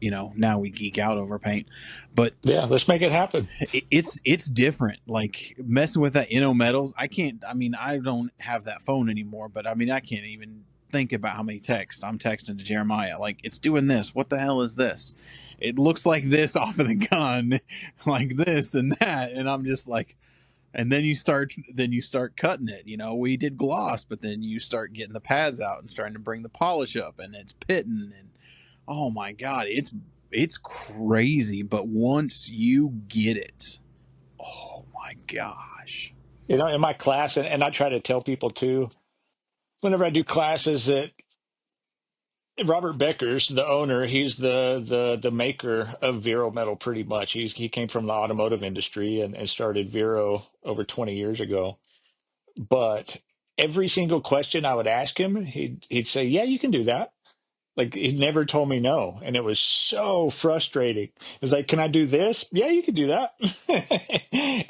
now we geek out over paint. But Yeah, let's make it happen. it's different. Like messing with that Inno Metals, I can't. I mean, I don't have that phone anymore, but I mean, I can't even think about how many texts I'm texting to Jeremiah. Like, it's doing this. What the hell is this? It looks like this off of the gun, like this and that, and I'm just like. And then you start cutting it. We did gloss, but then you start getting the pads out and starting to bring the polish up, and it's pitting, and oh my god, it's crazy. But once you get it, oh my gosh. In my class, and I try to tell people too, whenever I do classes, that Robert Becker's the owner. He's the maker of Vero metal, pretty much. He came from the automotive industry and started Vero over 20 years ago. But every single question I would ask him, he'd say, "Yeah, you can do that." Like he never told me no, and it was so frustrating. It's like, can I do this? Yeah, you can do that.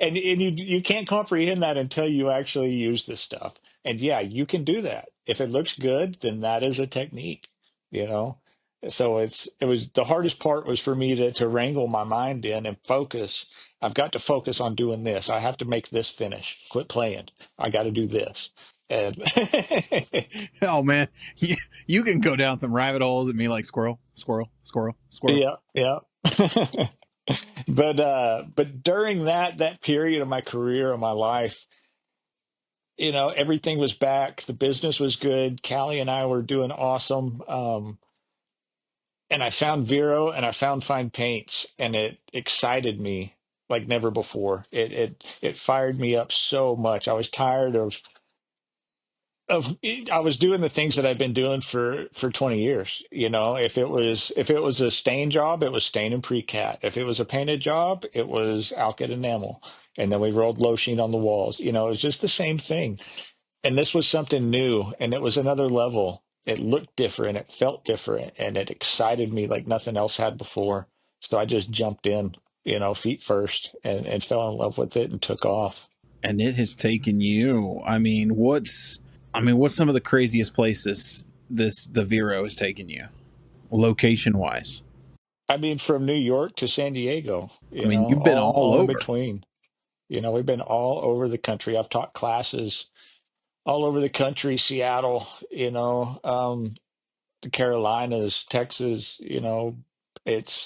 And you can't comprehend that until you actually use this stuff. And yeah, you can do that. If it looks good, then that is a technique, you know. So it was the hardest part was for me to wrangle my mind in and focus. I've got to focus on doing this. I have to make this finish. Quit playing. I got to do this. And Oh man, you can go down some rabbit holes and be like squirrel, squirrel, squirrel, squirrel. yeah, yeah. But during that period of my career of my life, everything was back. The business was good. Callie and I were doing awesome. And I found Vero and I found fine paints, and it excited me like never before. It fired me up so much. I was tired of I was doing the things that I've been doing for 20 years. If it was a stain job, it was stain and pre-cat. If it was a painted job, it was alkyd enamel. And then we rolled low sheen on the walls. It was just the same thing. And this was something new, and it was another level. It looked different, it felt different, and it excited me like nothing else had before. So I just jumped in, feet first, and fell in love with it and took off. And it has taken you. What's some of the craziest places the Vero has taken you, location wise? I mean, from New York to San Diego, I mean, you've been all all in over. between. We've been all over the country. I've taught classes all over the country, Seattle, the Carolinas, Texas,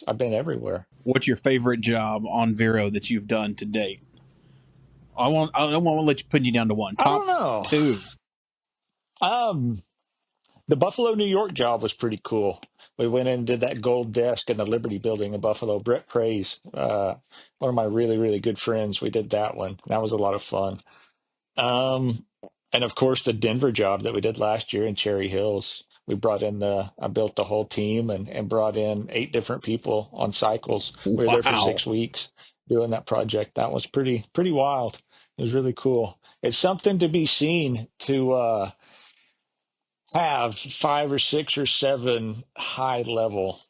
I've been everywhere. What's your favorite job on Vero that you've done to date? I don't want to let you put you down to one. I don't Top know. two. Um, the Buffalo, New York job was pretty cool. We went in and did that gold desk in the Liberty Building in Buffalo. Brett Praise, one of my really, really good friends. We did that one. That was a lot of fun. Um, and of course, the Denver job that we did last year in Cherry Hills. I built the whole team and brought in 8 different people on cycles. We were there for Wow. 6 weeks doing that project. That was pretty wild. It was really cool. It's something to be seen to have 5 or 6 or 7 high level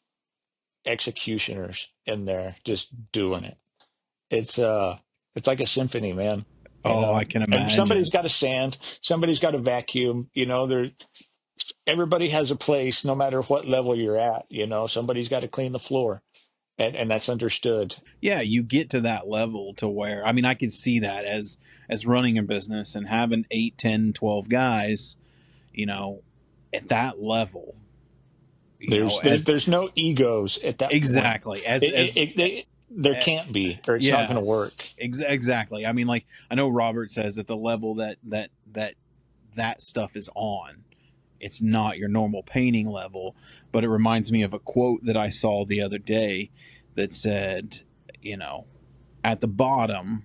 executioners in there just doing it. It's like a symphony, man. Oh, I can And imagine. somebody's got to sand, somebody's got to vacuum. Everybody has a place, no matter what level you're at. Somebody's got to clean the floor, and that's understood. Yeah, you get to that level to where, I could see that as running a business and having 8, 10, 12 guys, you know, at that level, There's as there's no egos at that point. exactly There uh, can't be, or it's not going to yes, work. exactly. I know Robert says that the level that stuff is on, it's not your normal painting level, but it reminds me of a quote that I saw the other day that said, you know, at the bottom,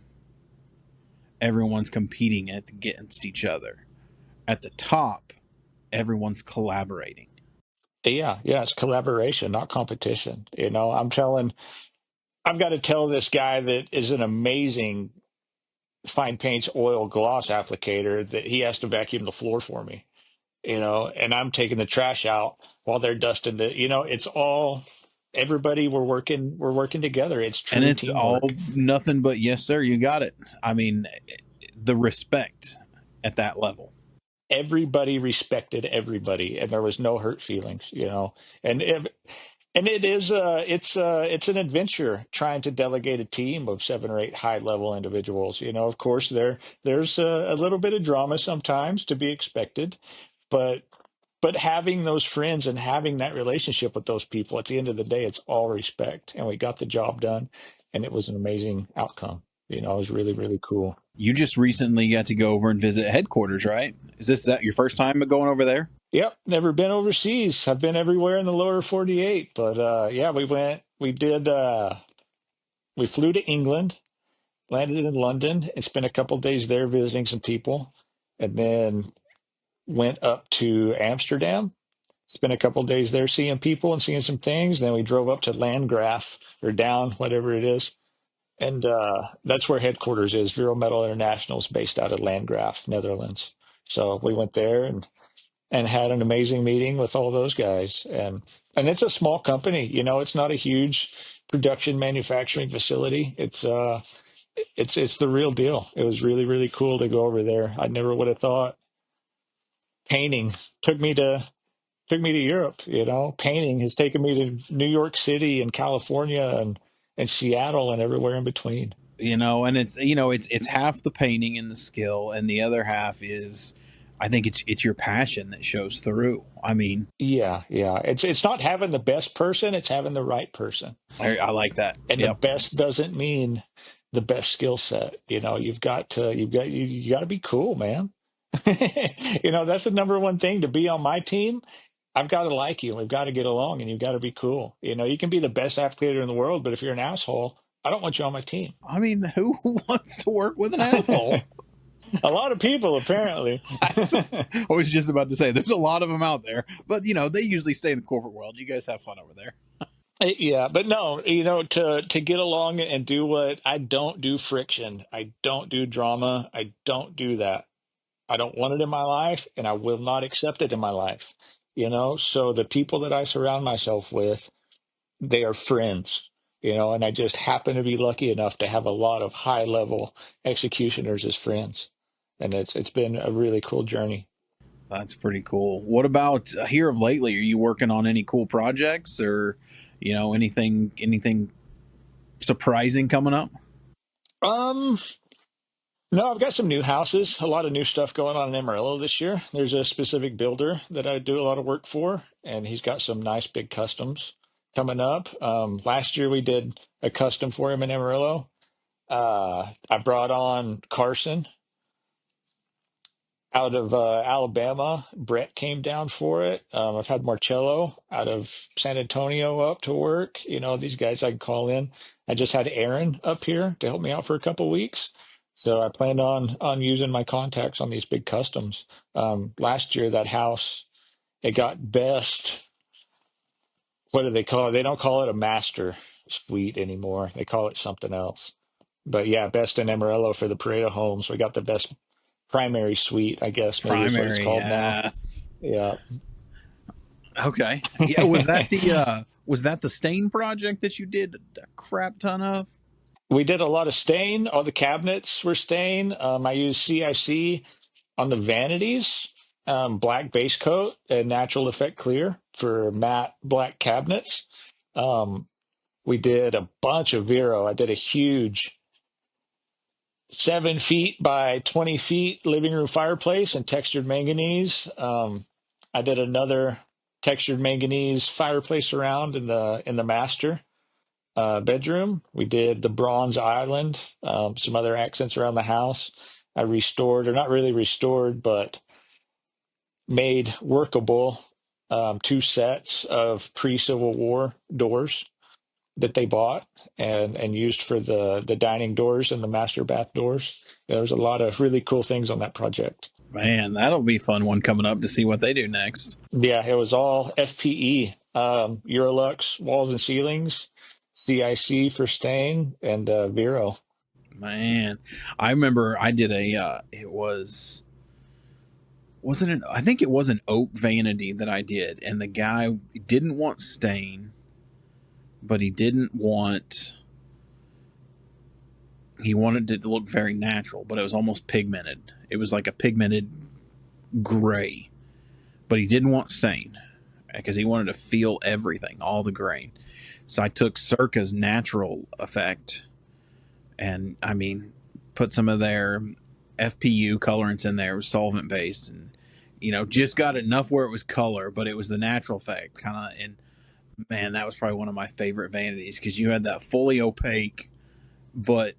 everyone's competing against each other. At the top, everyone's collaborating. Yeah, yeah, it's collaboration, not competition. I've got to tell this guy that is an amazing fine paints oil gloss applicator that he has to vacuum the floor for me, and I'm taking the trash out while they're dusting it's all everybody, we're working together. It's And true it's all teamwork. nothing but yes, sir, you got it. I mean, the respect at that level. Everybody respected everybody, and there was no hurt feelings, and if and it is it's an adventure trying to delegate a team of 7 or 8 high level individuals. Of course, there's a little bit of drama sometimes to be expected, but having those friends and having that relationship with those people, at the end of the day, it's all respect, and we got the job done, and it was an amazing outcome. It was really, really cool. You just recently got to go over and visit headquarters, right? Is that your first time going over there? Yep, never been overseas. I've been everywhere in the lower 48, but yeah, we flew to England, landed in London, and spent a couple days there visiting some people, and then went up to Amsterdam, spent a couple days there seeing people and seeing some things. Then we drove up to Landgraf, or down, whatever it is, and that's where headquarters is. Vero Metal International is based out of Landgraf, Netherlands. So we went there and had an amazing meeting with all those guys. And it's a small company. It's not a huge production manufacturing facility. It's the real deal. It was really, really cool to go over there. I never would have thought painting took me to Europe. Painting has taken me to New York City and California and Seattle and everywhere in between. And it's half the painting and the skill, and the other half is, I think it's your passion that shows through. I mean, Yeah, yeah. It's not having the best person, it's having the right person. I like that. And the Yep. best doesn't mean the best skill set. You got to be cool, man. That's the number one thing to be on my team. I've got to like you. We've got to get along, and you've got to be cool. You can be the best applicator in the world, but if you're an asshole, I don't want you on my team. I mean, who wants to work with an asshole? A lot of people, apparently. I was just about to say there's a lot of them out there, but they usually stay in the corporate world. You guys have fun over there. Yeah, but no, to get along and do what I don't do friction. I don't do drama. I don't do that. I don't want it in my life, and I will not accept it in my life. So the people that I surround myself with, they are friends, and I just happen to be lucky enough to have a lot of high level executioners as friends. And it's been a really cool journey. That's pretty cool. What about here of lately? Are you working on any cool projects, or anything surprising coming up? Um, no, I've got some new houses, a lot of new stuff going on in Amarillo this year. There's a specific builder that I do a lot of work for, and he's got some nice big customs coming up. Last year we did a custom for him in Amarillo. I brought on Carson out of Alabama. Brett came down for it. I've had Marcello out of San Antonio up to work. These guys I can call in. I just had Aaron up here to help me out for a couple weeks. So I planned on using my contacts on these big customs. Last year, that house, it got best. What do they call it? They don't call it a master suite anymore. They call it something else. But yeah, best in Amarillo for the Pareto homes. We got the best primary suite, I guess maybe is what it's Primary, called now. yes. Yeah. Okay. Yeah. Was that the stain project that you did a crap ton of? We did a lot of stain. All the cabinets were stain. I used CIC on the vanities, black base coat, and natural effect clear for matte black cabinets. Um, we did a bunch of Vero. I did a huge 7 feet by 20 feet living room fireplace and textured manganese. I did another textured manganese fireplace around in the master bedroom. We did the bronze island, some other accents around the house. I restored, or not really restored, but made workable 2 sets of pre-Civil War doors that they bought and used for the dining doors and the master bath doors. There was a lot of really cool things on that project. Man, that'll be a fun one coming up to see what they do next. Yeah, it was all FPE, Eurolux walls and ceilings, CIC for stain, and Vero. Man, I remember I did it wasn't it? I think it was an oak vanity that I did, and the guy didn't want stain, but he wanted it to look very natural, but it was almost pigmented. It was like a pigmented gray, but he didn't want stain because he wanted to feel everything, all the grain. So I took Circa's natural effect and put some of their FPU colorants in there, it was solvent based, and just got enough where it was color, but it was the natural effect kind of. And man, that was probably one of my favorite vanities because you had that fully opaque, but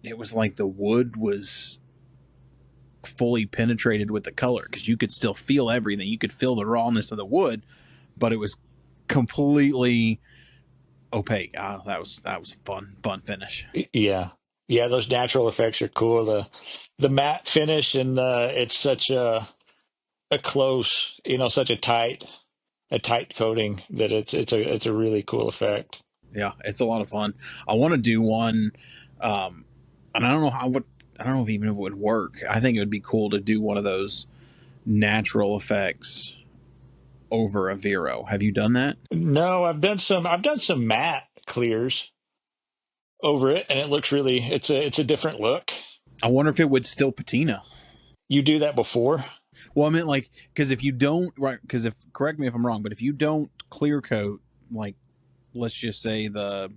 it was like the wood was fully penetrated with the color because you could still feel everything. You could feel the rawness of the wood, but it was completely opaque. That was a fun finish. Yeah, yeah, those natural effects are cool. The matte finish and it's such a close, such a tight coating that it's a really cool effect. Yeah, it's a lot of fun. I want to do one, and I don't know I don't know if even if it would work. I think it would be cool to do one of those natural effects over a Vero. Have you done that? No, I've done some matte clears over it, and it looks really it's a different look. I wonder if it would still patina. You do that before? Well, I meant like because if you don't, right? Because if correct me if I'm wrong, but if you don't clear coat, like let's just say the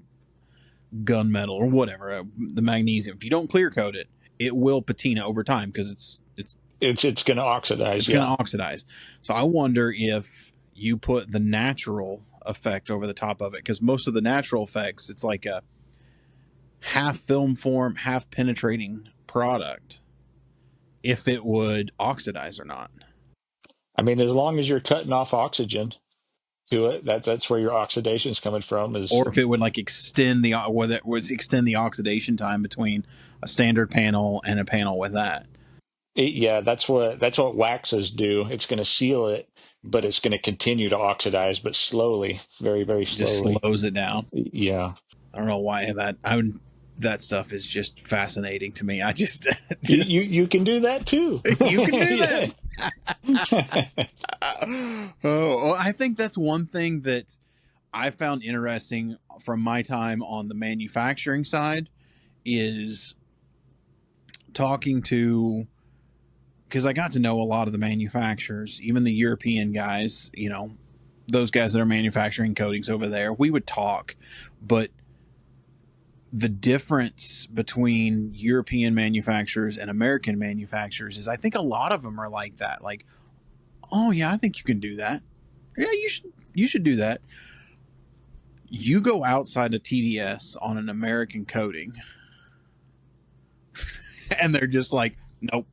gunmetal or whatever, the magnesium, if you don't clear coat it, it will patina over time because It's going to oxidize. it's going Yeah. to oxidize. So I wonder if you put the natural effect over the top of it because most of the natural effects, it's like a half film form, half penetrating product. If it would oxidize or not, I mean, as long as you're cutting off oxygen to it, that's where your oxidation's coming from. Is or if it would like extend whether it would extend the oxidation time between a standard panel and a panel with that. yeah, that's what waxes do. It's going to seal it, but it's going to continue to oxidize, but slowly, very, very It just slowly. slows it down. Yeah. I don't know why that stuff is just fascinating to me. I just You, just you you can do that too. you can do Yeah. that. Oh, I think that's one thing that I found interesting from my time on the manufacturing side is talking to because I got to know a lot of the manufacturers, even the European guys, those guys that are manufacturing coatings over there. We would talk, but the difference between European manufacturers and American manufacturers is I think a lot of them are like that. Like, oh yeah, I think you can do that. Yeah, you should do that. You go outside of TDS on an American coating, and they're just like, nope.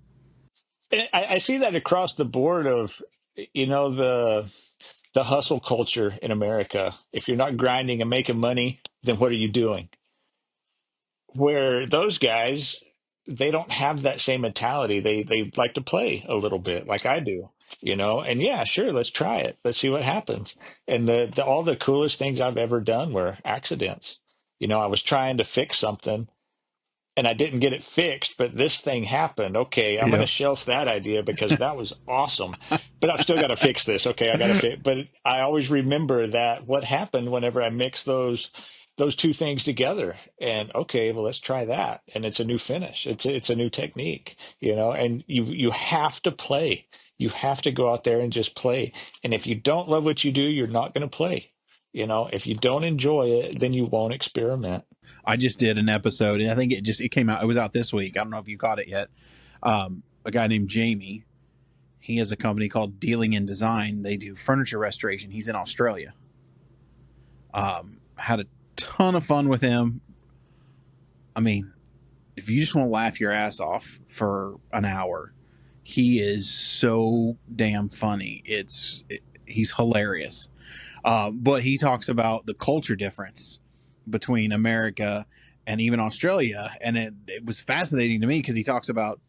And I see that across the board of the hustle culture in America. If you're not grinding and making money, then what are you doing? Where those guys, they don't have that same mentality. They like to play a little bit like I do, and yeah, sure, let's try it. Let's see what happens. And the all the coolest things I've ever done were accidents. I was trying to fix something and I didn't get it fixed, but this thing happened. Okay, I'm going to Yep. shelf that idea because that was awesome. But I've still got to fix this. Okay, I got to fix. But I always remember that what happened whenever I mix those two things together. And okay, well, let's try that. And it's a new finish. It's a new technique. And you have to play. You have to go out there and just play. And if you don't love what you do, you're not going to play. If you don't enjoy it, then you won't experiment. I just did an episode, and I think it came out. It was out this week. I don't know if you caught it yet. A guy named Jamie. He has a company called Dealing in Design. They do furniture restoration. He's in Australia. Had a ton of fun with him. I mean, if you just want to laugh your ass off for an hour, He is so damn funny. He's hilarious. But he talks about the culture difference between America and even Australia, and it was fascinating to me because he talks about.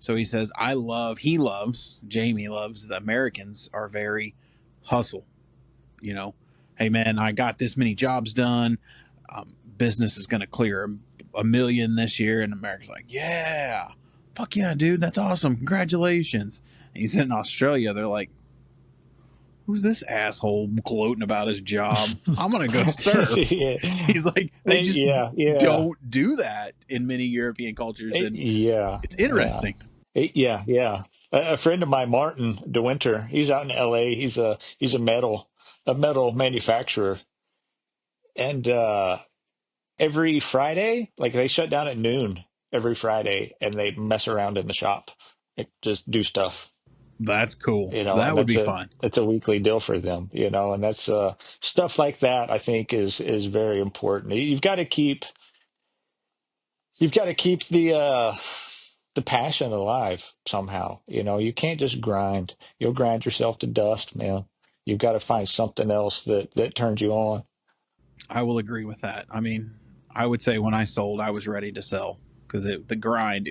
So he says, Jamie loves the Americans are very hustle. You know, hey man, I got this many jobs done. Business is going to clear a million this year, and America's like, yeah, fuck yeah, dude, that's awesome, congratulations. And he's in Australia. They're like, who's this asshole gloating about his job? I'm gonna go surf. Yeah, He's like, they just yeah, yeah, don't do that in many European cultures, and yeah, it's yeah. interesting. Yeah, yeah. A friend of mine, Martin DeWinter, he's out in L.A. He's a metal manufacturer, and every Friday, like they shut down at noon every Friday, and they mess around in the shop, like, just do stuff, That's cool. and That would that's be a fun. that's a weekly deal for them, and that's stuff like that. I think is very important. You've got to keep the passion alive somehow. You can't just grind. You'll grind yourself to dust, man. You've got to find something else that turns you on. I will agree with that. I mean, I would say when I sold, I was ready to sell because the grind.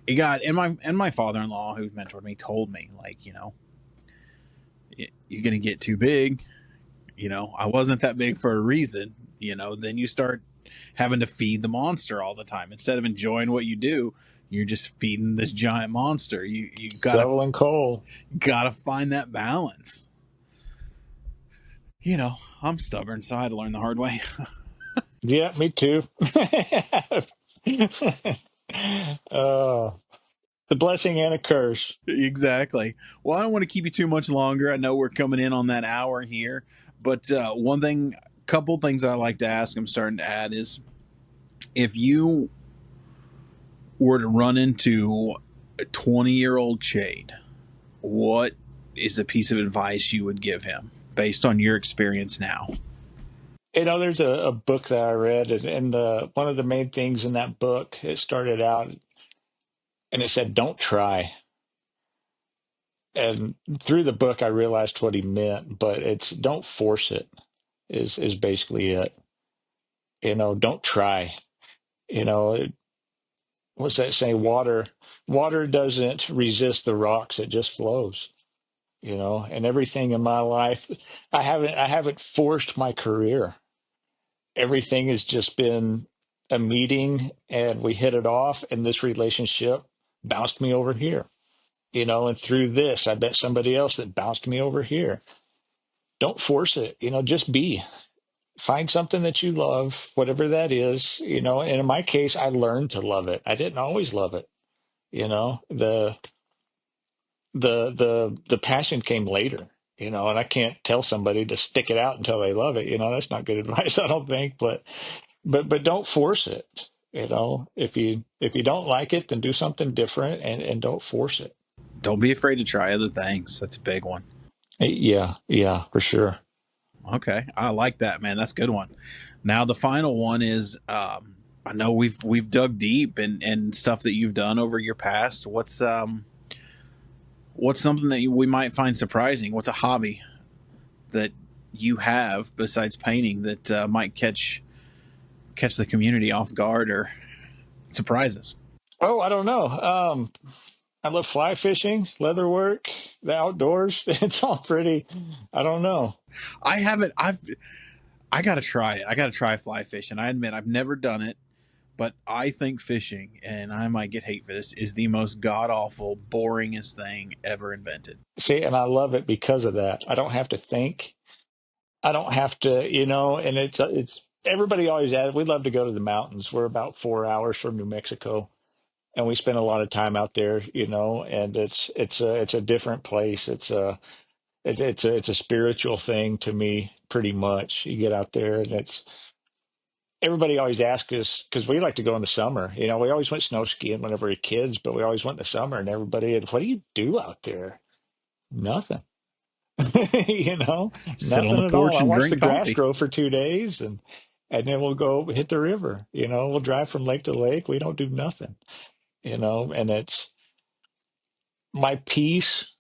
It got and my father in law who mentored me told me like you're gonna get too big. I wasn't that big for a reason. Then you start having to feed the monster all the time instead of enjoying what you do. You're just feeding this giant monster. You gotta Shoveling coal. gotta find that balance. I'm stubborn, so I had to learn the hard way. Yeah, me too. uh, the blessing and a curse. Exactly. Well, I don't want to keep you too much longer. I know we're coming in on that hour here, but couple things that I like to ask, I'm starting to add is if you were to run into a 20-year-old Chade, what is a piece of advice you would give him based on your experience now? There's a book that I read, and the one of the main things in that book, it started out and it said, "Don't try." And through the book, I realized what he meant, but it's don't force it is basically it. Don't try. You know, what's that saying? Water doesn't resist the rocks; it just flows. And everything in my life, I haven't forced my career. Everything has just been a meeting, and we hit it off, and this relationship bounced me over here. And through this, I bet somebody else that bounced me over here. Don't force it. Just be. Find something that you love, whatever that is. And in my case, I learned to love it. I didn't always love it. The passion came later. And I can't tell somebody to stick it out until they love it. That's not good advice, I don't think. But don't force it. If you don't like it, then do something different, and don't force it. Don't be afraid to try other things. That's a big one. Yeah, yeah, for sure. Okay, I like that, man. That's a good one. Now the final one is I know we've dug deep and stuff that you've done over your past. What's something that we might find surprising? What's a hobby that you have besides painting that might catch the community off guard or surprise us? Oh, I don't know. I love fly fishing, leather work, the outdoors. It's all pretty. I don't know. I haven't. I got to try it. I got to try fly fishing. I admit I've never done it, but I think fishing, and I might get hate for this, is the most god awful, boringest thing ever invented. See, and I love it because of that. I don't have to think. I don't have to, and it's everybody always asks. We love to go to the mountains. We're about 4 hours from New Mexico, and we spend a lot of time out there, and it's a different place. It's a spiritual thing to me, pretty much. You get out there, and it's everybody always asks us because we like to go in the summer. We always went snow skiing whenever we were kids, but we always went in the summer, and everybody, what do you do out there? Nothing. you know, Sit on the Nothing at all. porch I and watch the drink grass coffee. grow for 2 days, and then we'll go hit the river. We'll drive from lake to lake. We don't do nothing. And My peace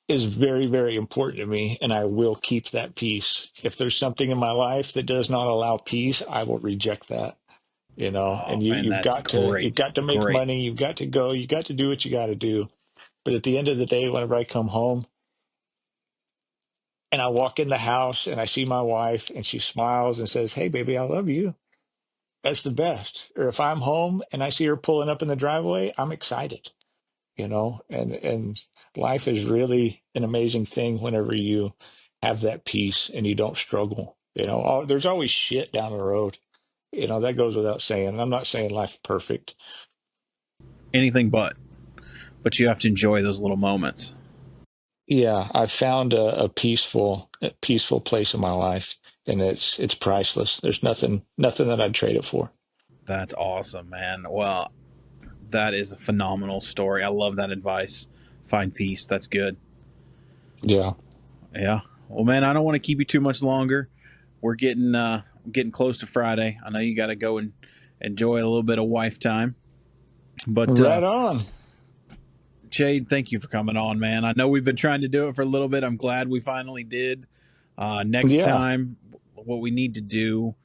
is very, very important to me, and I will keep that peace. If there's something in my life that does not allow peace, I will reject that. Oh And man, you've that's got to great. make Great. money, you've got to go, you got to do what you got to do. But at the end of the day, whenever I come home and I walk in the house and I see my wife and she smiles and says, "Hey, baby, I love you." That's the best. Or if I'm home and I see her pulling up in the driveway, I'm excited. And life is really an amazing thing whenever you have that peace and you don't struggle. There's always shit down the road. That goes without saying. I'm not saying life's perfect. Anything but you have to enjoy those little moments. Yeah, I've found a peaceful place in my life, and it's priceless. There's nothing that I'd trade it for. That's awesome, man. Well, that is a phenomenal story. I love that advice. Find peace. That's good. Yeah. Yeah. Well, man, I don't want to keep you too much longer. We're getting close to Friday. I know you got to go and enjoy a little bit of wife time. But Right on. Chade, thank you for coming on, man. I know we've been trying to do it for a little bit. I'm glad we finally did. Next Yeah. time, what we need to do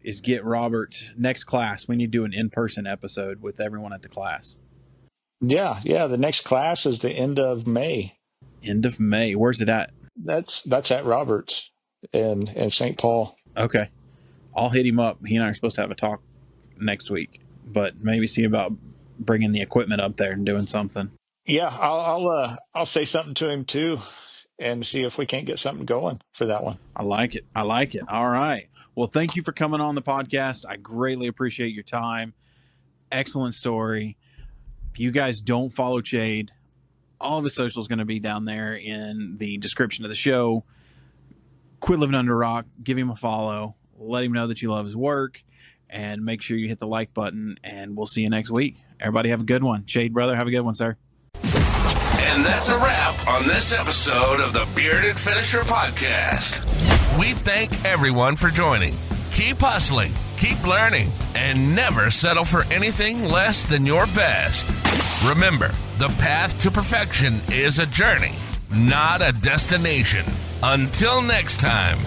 is get Robert next class. We need to do an in-person episode with everyone at the class. Yeah. Yeah. The next class is the end of May. End of May. Where's it at? That's at Roberts in St. Paul. Okay. I'll hit him up. He and I are supposed to have a talk next week, but maybe see about bringing the equipment up there and doing something. Yeah, I'll say something to him too, and see if we can't get something going for that one. I like it. I like it. All right. Well, thank you for coming on the podcast. I greatly appreciate your time. Excellent story. If you guys don't follow Chade, all of his social is going to be down there in the description of the show. Quit living under a rock. Give him a follow. Let him know that you love his work. And make sure you hit the like button. And we'll see you next week. Everybody have a good one. Chade, brother, have a good one, sir. And that's a wrap on this episode of the Bearded Finisher Podcast. We thank everyone for joining. Keep hustling, keep learning, and never settle for anything less than your best. Remember, the path to perfection is a journey, not a destination. Until next time.